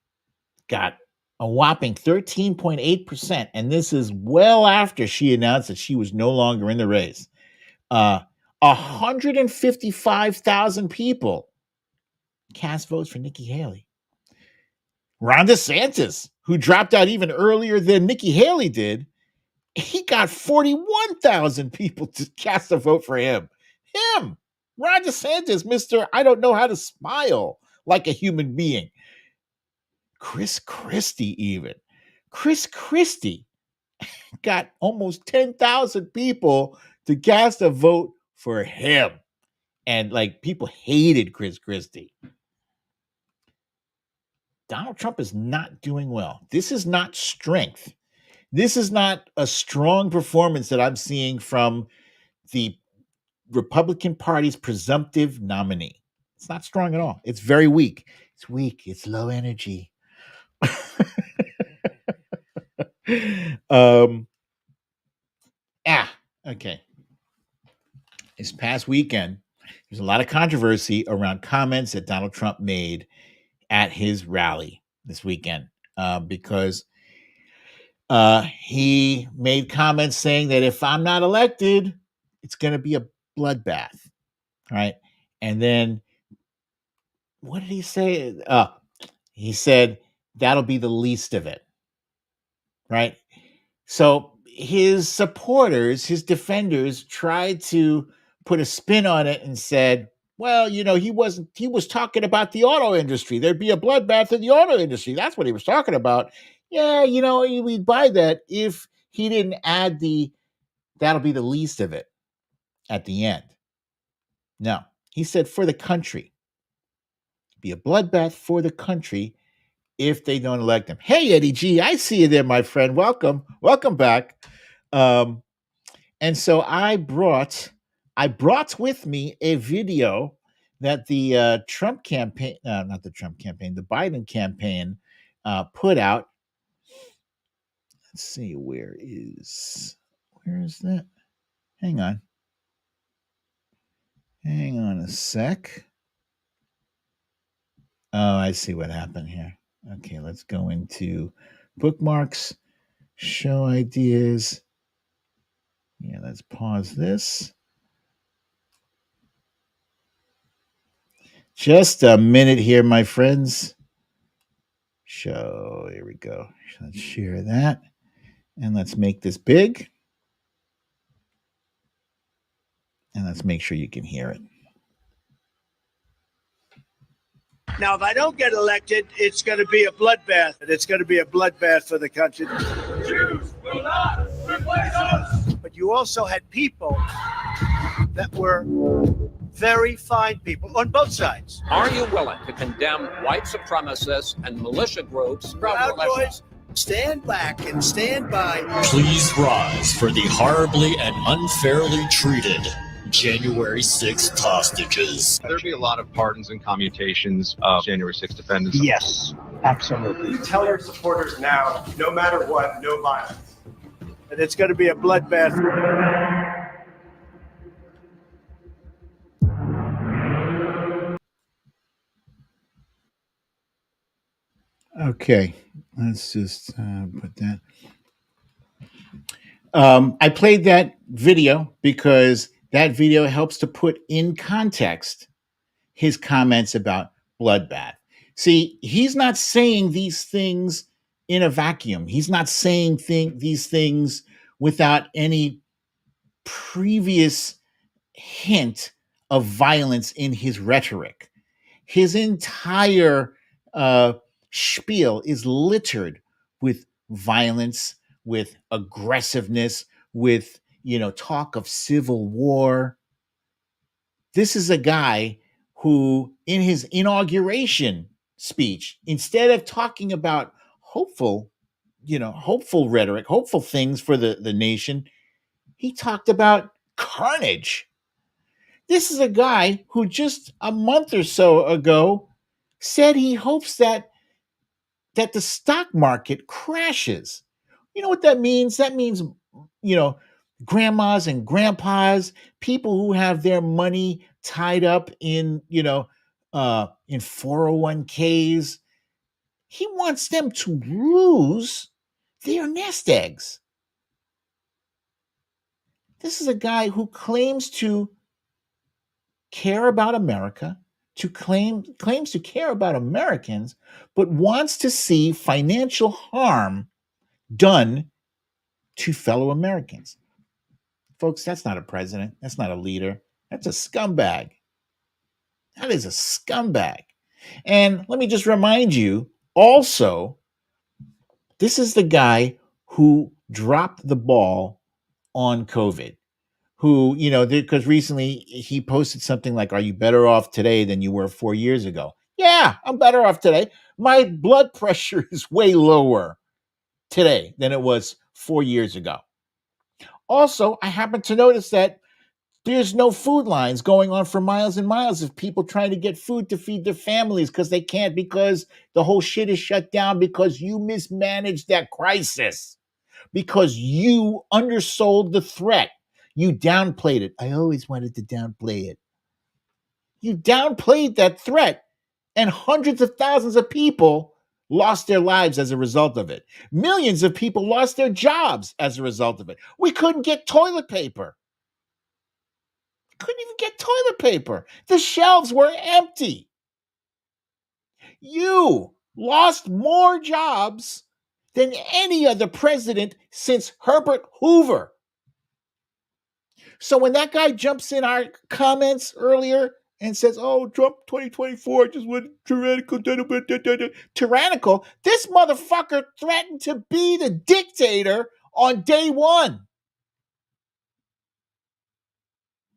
got a whopping 13.8%, and this is well after she announced that she was no longer in the race. 155,000 people cast votes for Nikki Haley. Ron DeSantis, who dropped out even earlier than Nikki Haley did, he got 41,000 people to cast a vote for him. Ron DeSantis, Mr. I don't know how to smile like a human being. Chris Christie got almost 10,000 people to cast a vote for him. And people hated Chris Christie. Donald Trump is not doing well. This is not strength. This is not a strong performance that I'm seeing from the Republican Party's presumptive nominee. It's not strong at all. It's very weak. It's weak. It's low energy. Okay. This past weekend, there's a lot of controversy around comments that Donald Trump made at his rally this weekend because he made comments saying that if I'm not elected, it's going to be a bloodbath. right? And then what did he say? He said that'll be the least of it, right? So his supporters, his defenders tried to put a spin on it and said, well, he was talking about the auto industry. There'd be a bloodbath in the auto industry. That's what he was talking about. Yeah, we'd buy that if he didn't add that'll be the least of it at the end. No, he said for the country. Be a bloodbath for the country if they don't elect him. Hey, Eddie G, I see you there, my friend. Welcome back. And so I brought with me a video that the Trump campaign, not the Trump campaign, the Biden campaign put out. Let's see, where is that? Hang on a sec. Oh, I see what happened here. Okay, let's go into bookmarks, show ideas. Yeah, let's pause this. Just a minute here, my friends. Show, here we go. Let's share that. And let's make this big. And let's make sure you can hear it. Now, if I don't get elected, it's going to be a bloodbath. It's going to be a bloodbath for the country. Jews will not replace us. But you also had people that were very fine people on both sides. Are you willing to condemn white supremacists and militia groups? Proud boys, stand back and stand by. Please rise for the horribly and unfairly treated January 6th hostages. There'll be a lot of pardons and commutations of January 6th defendants. Yes, absolutely. You tell your supporters now, no matter what, no violence. And it's going to be a bloodbath. Okay, let's just put that. I played that video because that video helps to put in context his comments about bloodbath. See, he's not saying these things in a vacuum. He's not saying these things without any previous hint of violence in his rhetoric. His entire spiel is littered with violence, with aggressiveness, with talk of civil war. This is a guy who, in his inauguration speech, instead of talking about hopeful rhetoric, hopeful things for the nation, he talked about carnage. This is a guy who just a month or so ago said he hopes that the stock market crashes. You know what that means? That means, grandmas and grandpas, people who have their money tied up in 401ks. He wants them to lose their nest eggs. This is a guy who claims to care about America, claims to care about Americans, but wants to see financial harm done to fellow Americans. Folks, that's not a president. That's not a leader. That's a scumbag. That is a scumbag. And let me just remind you also, this is the guy who dropped the ball on COVID, who, because recently he posted something like, are you better off today than you were 4 years ago? Yeah, I'm better off today. My blood pressure is way lower today than it was 4 years ago. Also, I happen to notice that there's no food lines going on for miles and miles of people trying to get food to feed their families because they can't, because the whole shit is shut down, because you mismanaged that crisis, because you undersold the threat. You downplayed it. I always wanted to downplay it. You downplayed that threat, and hundreds of thousands of people lost their lives as a result of it. Millions of people lost their jobs as a result of it. We couldn't get toilet paper. couldn't even get toilet paper. The shelves were empty. You lost more jobs than any other president since Herbert Hoover. So when that guy jumps in our comments earlier and says, "Oh, Trump 2024 just went tyrannical," tyrannical, this motherfucker threatened to be the dictator on day one.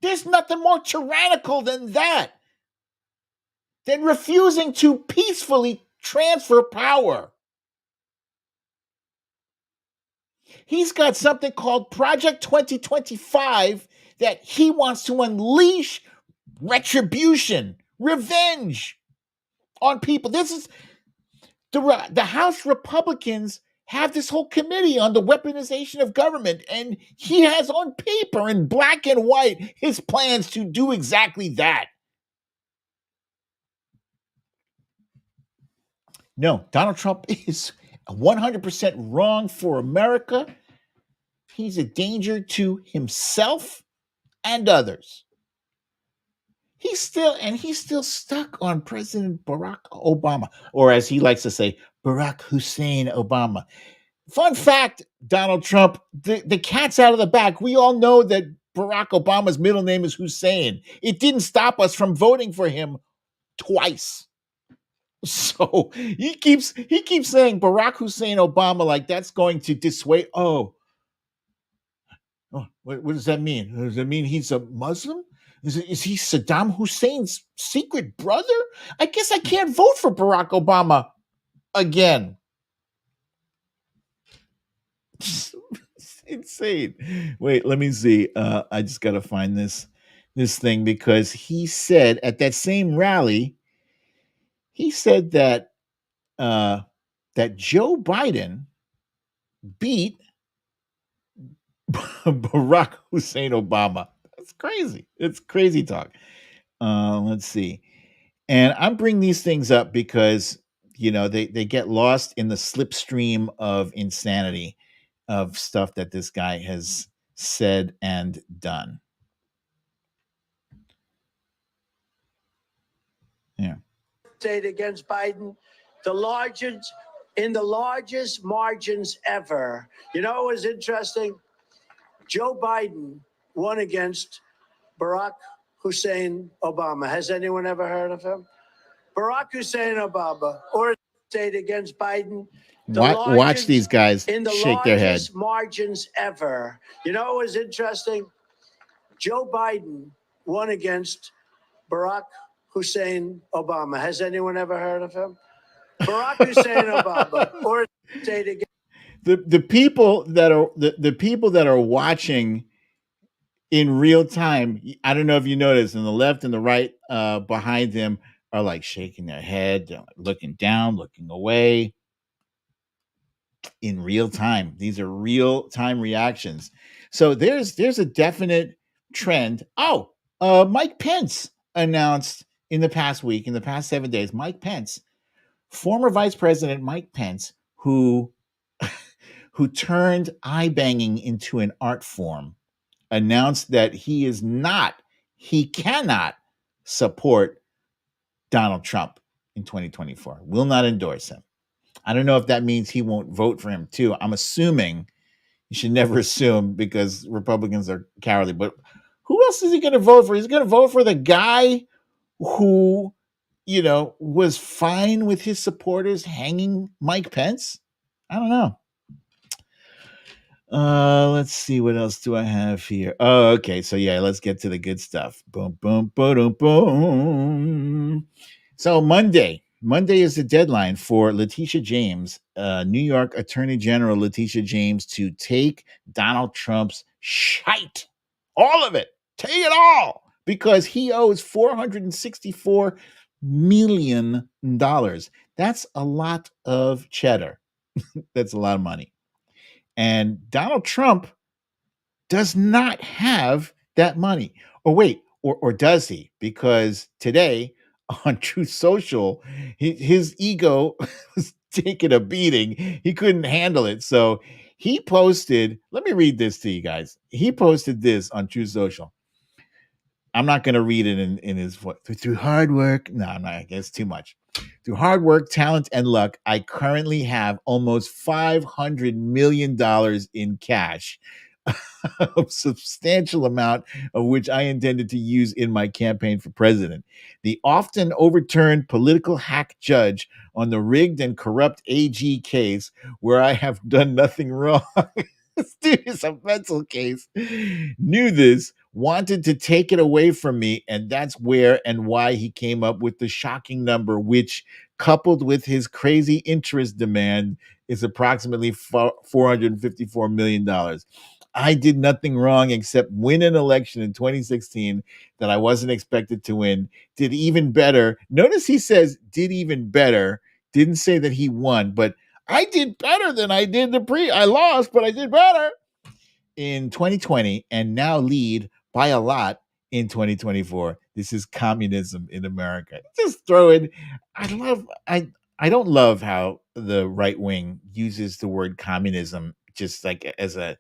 There's nothing more tyrannical than that, than refusing to peacefully transfer power. He's got something called Project 2025 that he wants to unleash retribution, revenge on people. This is the House Republicans have this whole committee on the weaponization of government, and he has on paper in black and white his plans to do exactly that. No, Donald Trump is 100% wrong for America. He's a danger to himself and others. He's still stuck on President Barack Obama, or as he likes to say, Barack Hussein Obama. Fun fact, Donald Trump, the cat's out of the bag. We all know that Barack Obama's middle name is Hussein. It didn't stop us from voting for him twice. So he keeps saying Barack Hussein Obama like that's going to dissuade. Oh, what does that mean? Does that mean he's a Muslim? Is he Saddam Hussein's secret brother? I guess I can't vote for Barack Obama again. It's insane. Wait, let me see. I just got to find this thing, because he said at that same rally, he said that that Joe Biden beat Barack Hussein Obama. That's crazy. It's crazy talk. Let's see. And I'm bringing these things up because, they get lost in the slipstream of insanity of stuff that this guy has said and done. Yeah. State against Biden, in the largest margins ever. You know what was interesting? Joe Biden won against Barack Hussein Obama. Has anyone ever heard of him? Barack Hussein Obama, or state against Biden. Watch these guys shake their head. Margins ever. You know what was interesting? Joe Biden won against Barack Hussein Obama. Has anyone ever heard of him? Barack Hussein Obama, or state against the people that are watching in real time. I don't know if you noticed, on the left and the right behind them are like shaking their head, they're looking down, looking away. In real time, these are real time reactions. So there's a definite trend. Mike Pence announced in the past 7 days. Mike Pence, former Vice President Mike Pence, who turned eye banging into an art form, announced that he cannot support Donald Trump in 2024, will not endorse him. I don't know if that means he won't vote for him too. I'm assuming. You should never assume, because Republicans are cowardly. But who else is he going to vote for? He's going to vote for the guy who, was fine with his supporters hanging Mike Pence? I don't know. Let's see, what else do I have here? Oh, okay. So yeah, let's get to the good stuff. Boom, boom, boom, boom. So Monday is the deadline for Letitia James, New York Attorney General Letitia James, to take Donald Trump's shite, all of it, take it all, because he owes $464 million. That's a lot of cheddar. That's a lot of money. And Donald Trump does not have that money. Or wait, or does he? Because today on Truth Social, his ego was taking a beating. He couldn't handle it. So he posted, let me read this to you guys. He posted this on Truth Social. I'm not going to read it in his voice. Through hard work. No, I'm not. It's too much. Through hard work, talent, and luck, I currently have almost $500 million in cash, a substantial amount of which I intended to use in my campaign for president. The often overturned political hack judge on the rigged and corrupt AG case, where I have done nothing wrong. This dude is a mental case. Knew this, wanted to take it away from me, and that's where and why he came up with the shocking number, which, coupled with his crazy interest demand, is approximately $454 million. I did nothing wrong except win an election in 2016 that I wasn't expected to win. Did even better. Notice he says did even better. Didn't say that he won, but I did better than I did I lost, but I did better in 2020 and now lead by a lot in 2024. This is communism in America. Just throw it. I don't love how the right wing uses the word communism just like as a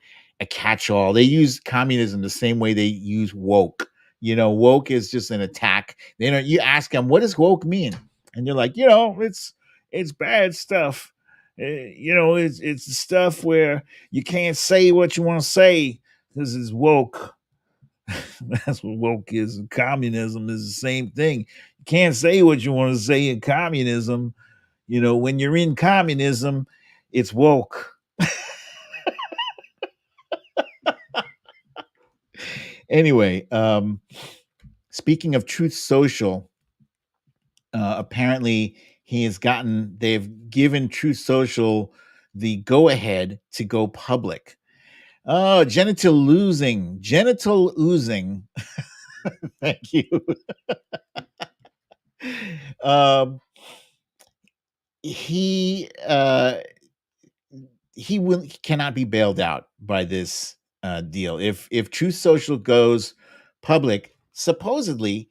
catch-all. They use communism the same way they use woke. Woke is just an attack. You ask them, what does woke mean? And you're like, it's bad stuff. It's stuff where you can't say what you want to say because it's woke. That's what woke is. Communism is the same thing. You can't say what you want to say in communism. When you're in communism, it's woke. Anyway, speaking of Truth Social, apparently they've given Truth Social the go-ahead to go public. Oh, genital oozing. Thank you. He cannot be bailed out by this deal. If Truth Social goes public, supposedly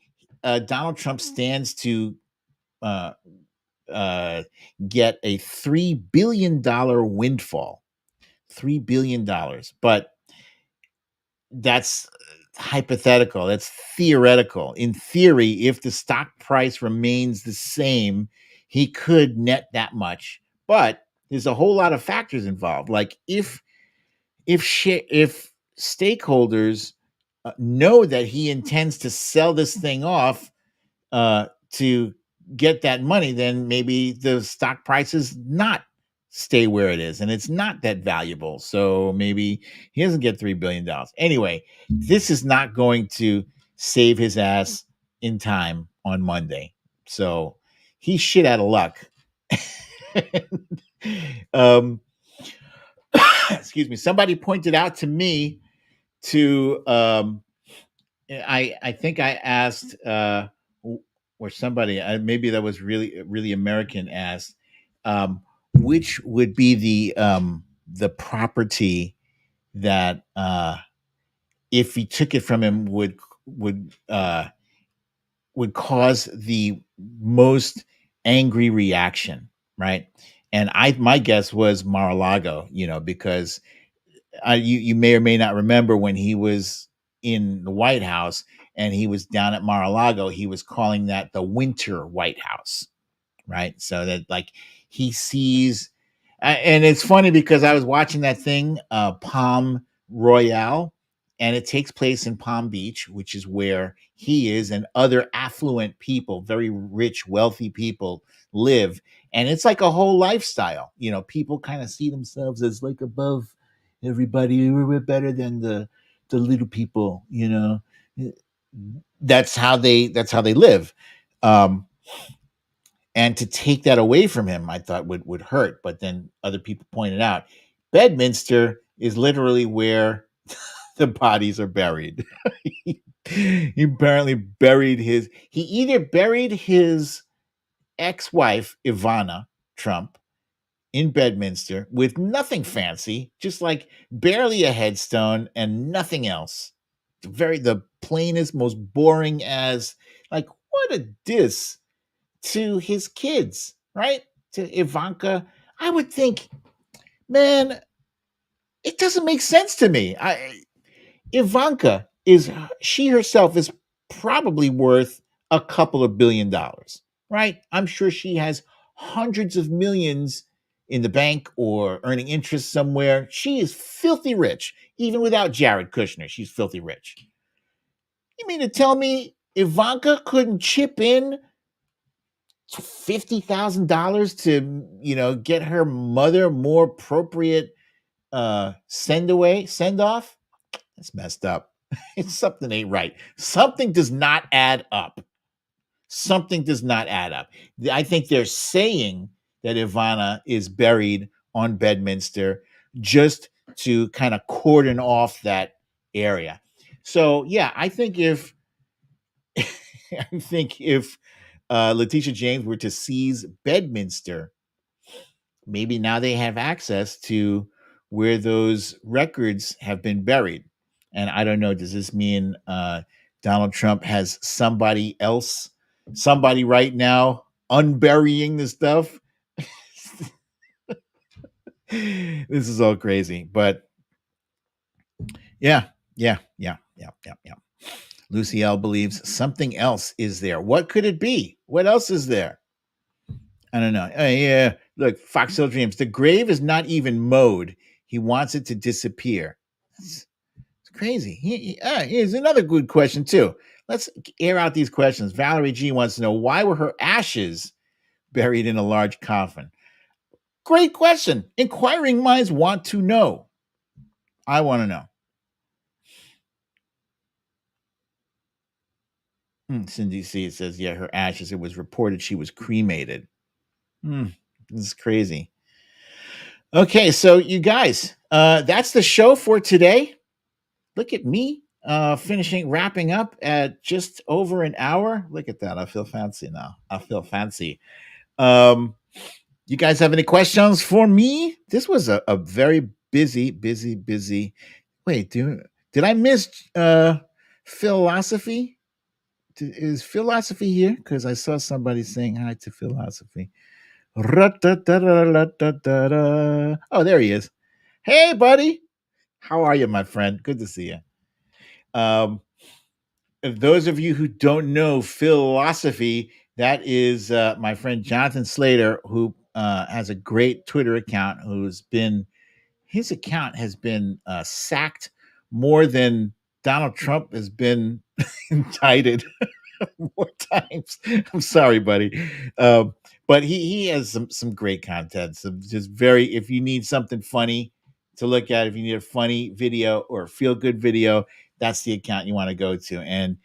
Donald Trump stands to get a $3 billion windfall. $3 billion. But that's hypothetical. That's theoretical. In theory, if the stock price remains the same, he could net that much. But there's a whole lot of factors involved. Like if stakeholders know that he intends to sell this thing off to get that money, then maybe the stock prices not stay where it is and it's not that valuable. So maybe he doesn't get $3 billion. Anyway, this is not going to save his ass in time on Monday. So he's shit out of luck. Excuse me. Somebody pointed out to me I think I asked or somebody, maybe that was really American, asked which would be the property that if he took it from him would cause the most angry reaction, right? And my guess was Mar-a-Lago, because you may or may not remember when he was in the White House and he was down at Mar-a-Lago, he was calling that the winter White House, right? So that like he sees, and it's funny because I was watching that thing, Palm Royale, and it takes place in Palm Beach, which is where he is and other affluent people, very rich, wealthy people live. And it's like a whole lifestyle. People kind of see themselves as like above everybody. We're better than the little people, That's how they live. And to take that away from him, I thought would hurt. But then other people pointed out, Bedminster is literally where the bodies are buried. He apparently he either buried his ex-wife, Ivana Trump, in Bedminster with nothing fancy, just like barely a headstone and nothing else. The plainest, most boring as, like, what a diss to his kids, right? To Ivanka. I would think, man, it doesn't make sense to me. Ivanka she herself is probably worth a couple of $1 billion, right? I'm sure she has hundreds of millions in the bank or earning interest somewhere. She is filthy rich. Even without Jared Kushner, she's filthy rich. You mean to tell me Ivanka couldn't chip in $50,000 to, get her mother more appropriate send off? That's messed up. Something ain't right. Something does not add up. Something does not add up. I think they're saying that Ivana is buried on Bedminster just to kind of cordon off that area. So yeah, I think if Letitia James were to seize Bedminster, maybe now they have access to where those records have been buried. And I don't know, does this mean Donald Trump has somebody right now unburying the stuff? This is all crazy. But yeah. Lucy L believes something else is there. What could it be? What else is there? I don't know. Yeah. Look, Fox Hill Dreams. The grave is not even mowed. He wants it to disappear. It's crazy. Here's another good question, too. Let's air out these questions. Valerie G wants to know, why were her ashes buried in a large coffin? Great question. Inquiring minds want to know. I want to know. Cindy C. It says, yeah, her ashes. It was reported she was cremated. This is crazy. Okay, so you guys, that's the show for today. Look at me wrapping up at just over an hour. Look at that. I feel fancy now. You guys have any questions for me? This was a very busy. Wait, did I miss philosophy? Is philosophy here? Because I saw somebody saying hi to philosophy. Oh, there he is. Hey, buddy. How are you, my friend? Good to see you. Those of you who don't know philosophy, that is my friend Jonathan Slater, who has a great Twitter account. His account has been sacked more than Donald Trump has been indicted more times. I'm sorry, buddy. But he has some great content. If you need something funny to look at, if you need a funny video or a feel good video, that's the account you want to go to. And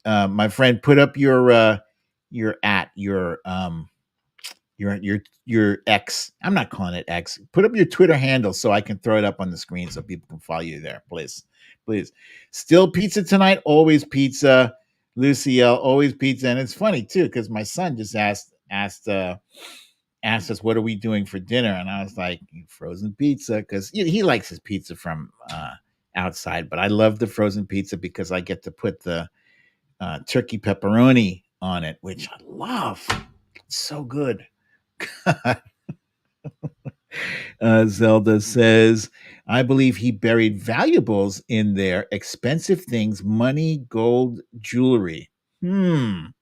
my friend, put up your X. I'm not calling it X. Put up your Twitter handle so I can throw it up on the screen so people can follow you there, please. Still pizza tonight, always pizza. Lucy L, always pizza. And it's funny too, because my son just asked us, what are we doing for dinner? And I was like, frozen pizza, because he likes his pizza from outside, but I love the frozen pizza because I get to put the turkey pepperoni on it, which I love. It's so good. Zelda says, I believe he buried valuables in there, expensive things, money, gold, jewelry. Now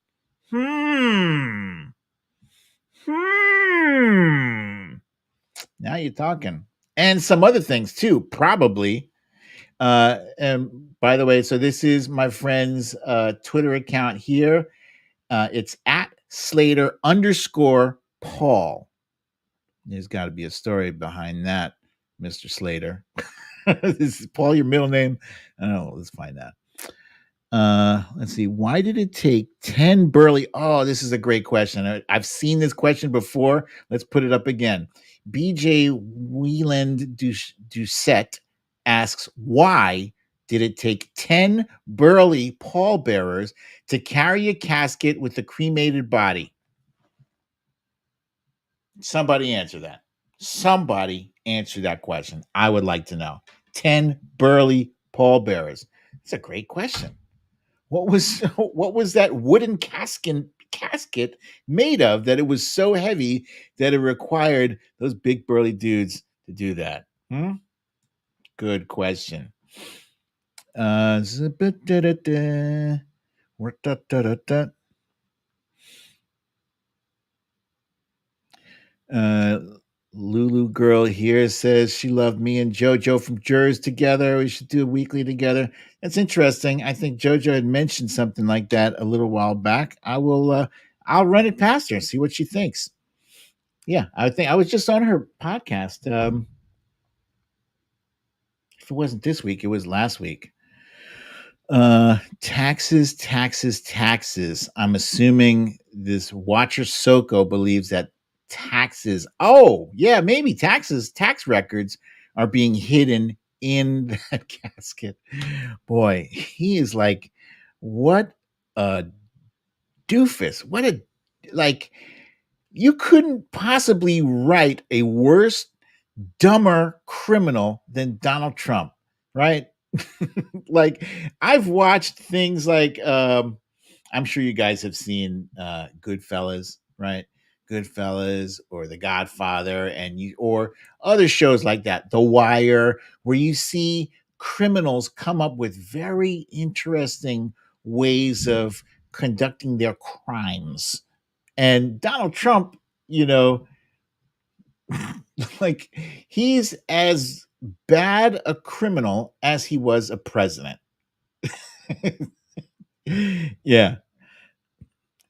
you're talking. And some other things too, probably. And by the way, so this is my friend's Twitter account here. It's at Slater_Paul. There's got to be a story behind that, Mr. Slater. Is Paul your middle name? I don't know. Let's find that. Let's see. Why did it take 10 burly? Oh, this is a great question. I've seen this question before. Let's put it up again. BJ Wieland Doucette asks, why did it take 10 burly pallbearers to carry a casket with a cremated body? Somebody answer that. Somebody answer that question. I would like to know. 10 burly pallbearers. It's a great question. What was that wooden casket made of that it was so heavy that it required those big burly dudes to do that? Good question. Lulu girl here says she loved me and JoJo from Jers together. We should do a weekly together. That's interesting. I think JoJo had mentioned something like that a little while back. I'll run it past her and see what she thinks. Yeah, I think I was just on her podcast. If it wasn't this week, it was last week. Taxes. I'm assuming this watcher Soko believes that taxes. Oh, yeah, maybe tax records are being hidden in that casket. Boy, he is like, what a doofus. What a, like, you couldn't possibly write a worse, dumber criminal than Donald Trump, right? Like, I've watched things like I'm sure you guys have seen Goodfellas, right? Goodfellas or The Godfather, or other shows like that, The Wire, where you see criminals come up with very interesting ways of conducting their crimes. And Donald Trump, you know, like, he's as bad a criminal as he was a president. Yeah.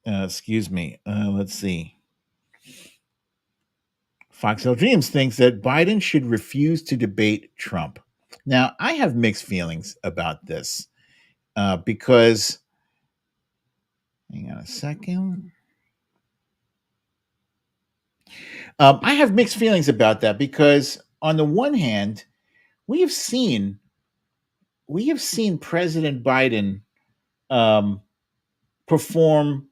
Excuse me. Let's see. Foxhole Dreams thinks that Biden should refuse to debate Trump. Now, I have mixed feelings about this because, hang on a second. I have mixed feelings about that because, on the one hand, we have seen President Biden perform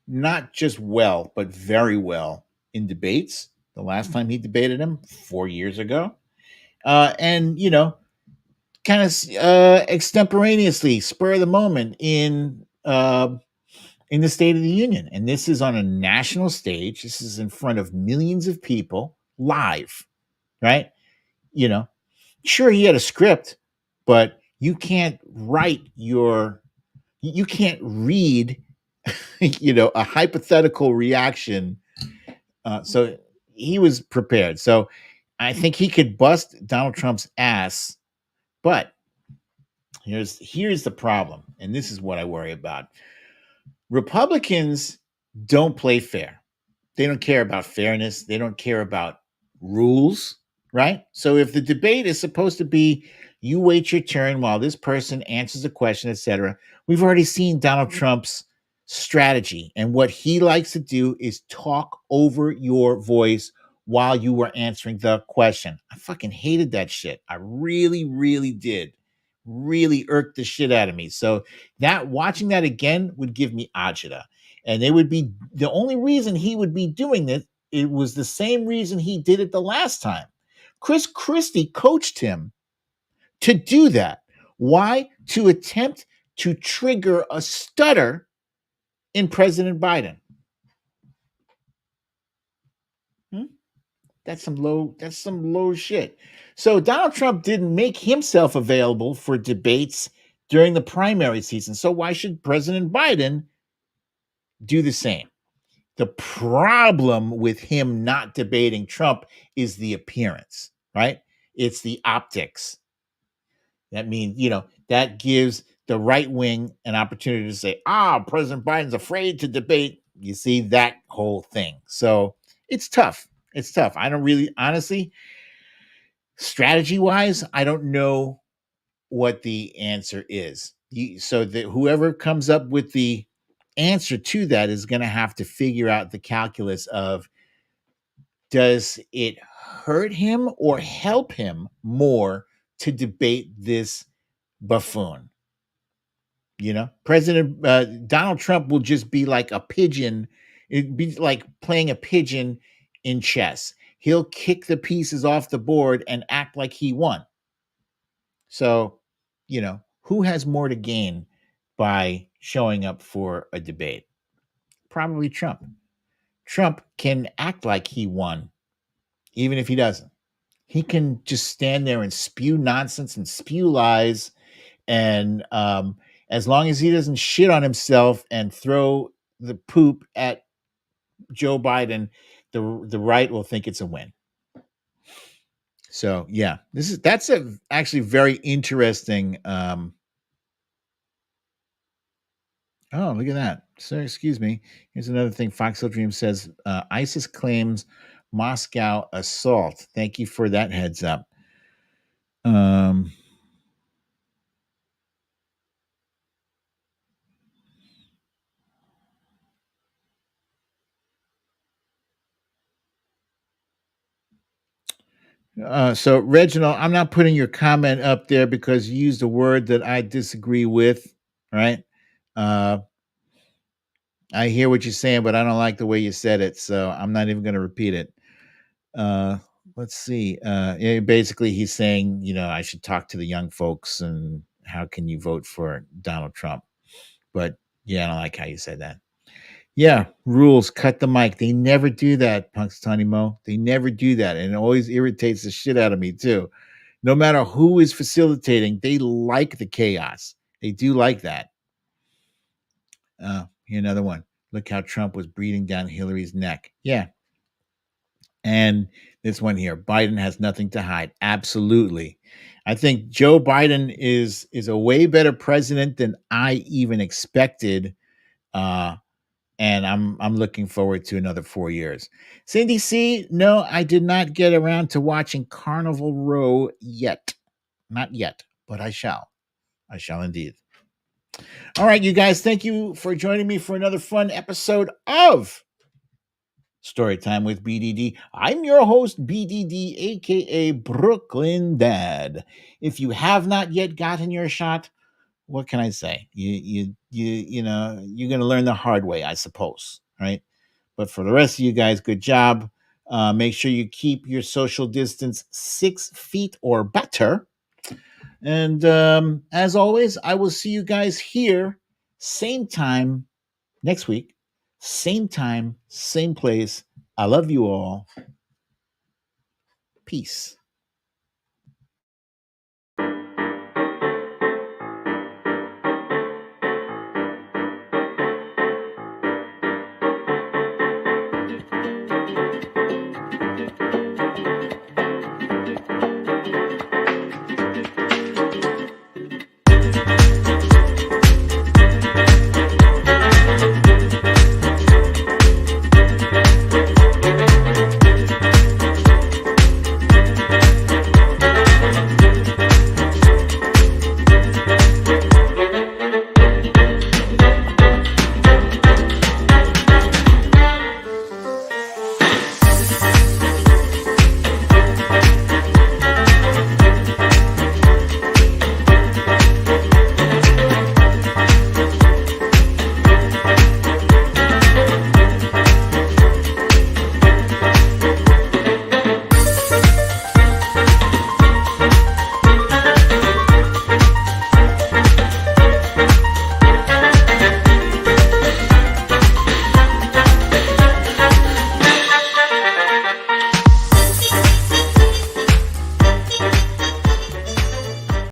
not just well, but very well in debates. The last time he debated him 4 years ago, and kind of extemporaneously, spur of the moment in the State of the Union, and this is on a national stage. This is in front of millions of people, live, right? Sure, he had a script, but you can't read a hypothetical reaction. So he was prepared. So I think he could bust Donald Trump's ass. But here's the problem, and this is what I worry about. Republicans don't play fair. They don't care about fairness. They don't care about rules, right? So if the debate is supposed to be you wait your turn while this person answers a question, etc., we've already seen Donald Trump's strategy, and what he likes to do is talk over your voice while you were answering the question. I fucking hated that shit. I really, really did. Really irked the shit out of me. So that watching that again would give me agita. And it would be the only reason he would be doing this. It was the same reason he did it the last time. Chris Christie coached him to do that. Why? To attempt to trigger a stutter in President Biden. That's some low shit. So Donald Trump didn't make himself available for debates during the primary season. So why should President Biden do the same? The problem with him not debating Trump is the appearance, right? It's the optics. That means, that gives the right wing an opportunity to say, President Biden's afraid to debate. You see that whole thing. So it's tough. I don't really, honestly, strategy wise, I don't know what the answer is. So that whoever comes up with the answer to that is going to have to figure out the calculus of, does it hurt him or help him more to debate this buffoon? President Donald Trump will just be like a pigeon. It'd be like playing a pigeon in chess. He'll kick the pieces off the board and act like he won. So, who has more to gain by showing up for a debate? Probably Trump. Trump can act like he won, even if he doesn't. He can just stand there and spew nonsense and spew lies and as long as he doesn't shit on himself and throw the poop at Joe Biden, the right will think it's a win. So yeah, that's a actually very interesting. Oh, look at that. So excuse me. Here's another thing. Foxhill Dream says ISIS claims Moscow assault. Thank you for that heads up. So Reginald, I'm not putting your comment up there because you used a word that I disagree with, right? I hear what you're saying, but I don't like the way you said it, so I'm not even going to repeat it. Let's see. Yeah, basically, he's saying, I should talk to the young folks and how can you vote for Donald Trump? But yeah, I don't like how you said that. Yeah, rules, cut the mic. They never do that, Punxsutawney Mo. They never do that. And it always irritates the shit out of me, too. No matter who is facilitating, they like the chaos. They do like that. Here, another one. Look how Trump was breathing down Hillary's neck. Yeah. And this one here, Biden has nothing to hide. Absolutely. I think Joe Biden is a way better president than I even expected. And I'm looking forward to another 4 years. Cindy C, no, I did not get around to watching Carnival Row yet. Not yet, but I shall. I shall indeed. All right, you guys, thank you for joining me for another fun episode of Storytime with BDD. I'm your host, BDD, aka Brooklyn Dad. If you have not yet gotten your shot, what can I say? You're going to learn the hard way, I suppose, right? But for the rest of you guys, good job. Make sure you keep your social distance 6 feet or better. And as always, I will see you guys here, same time next week, same time, same place. I love you all. Peace.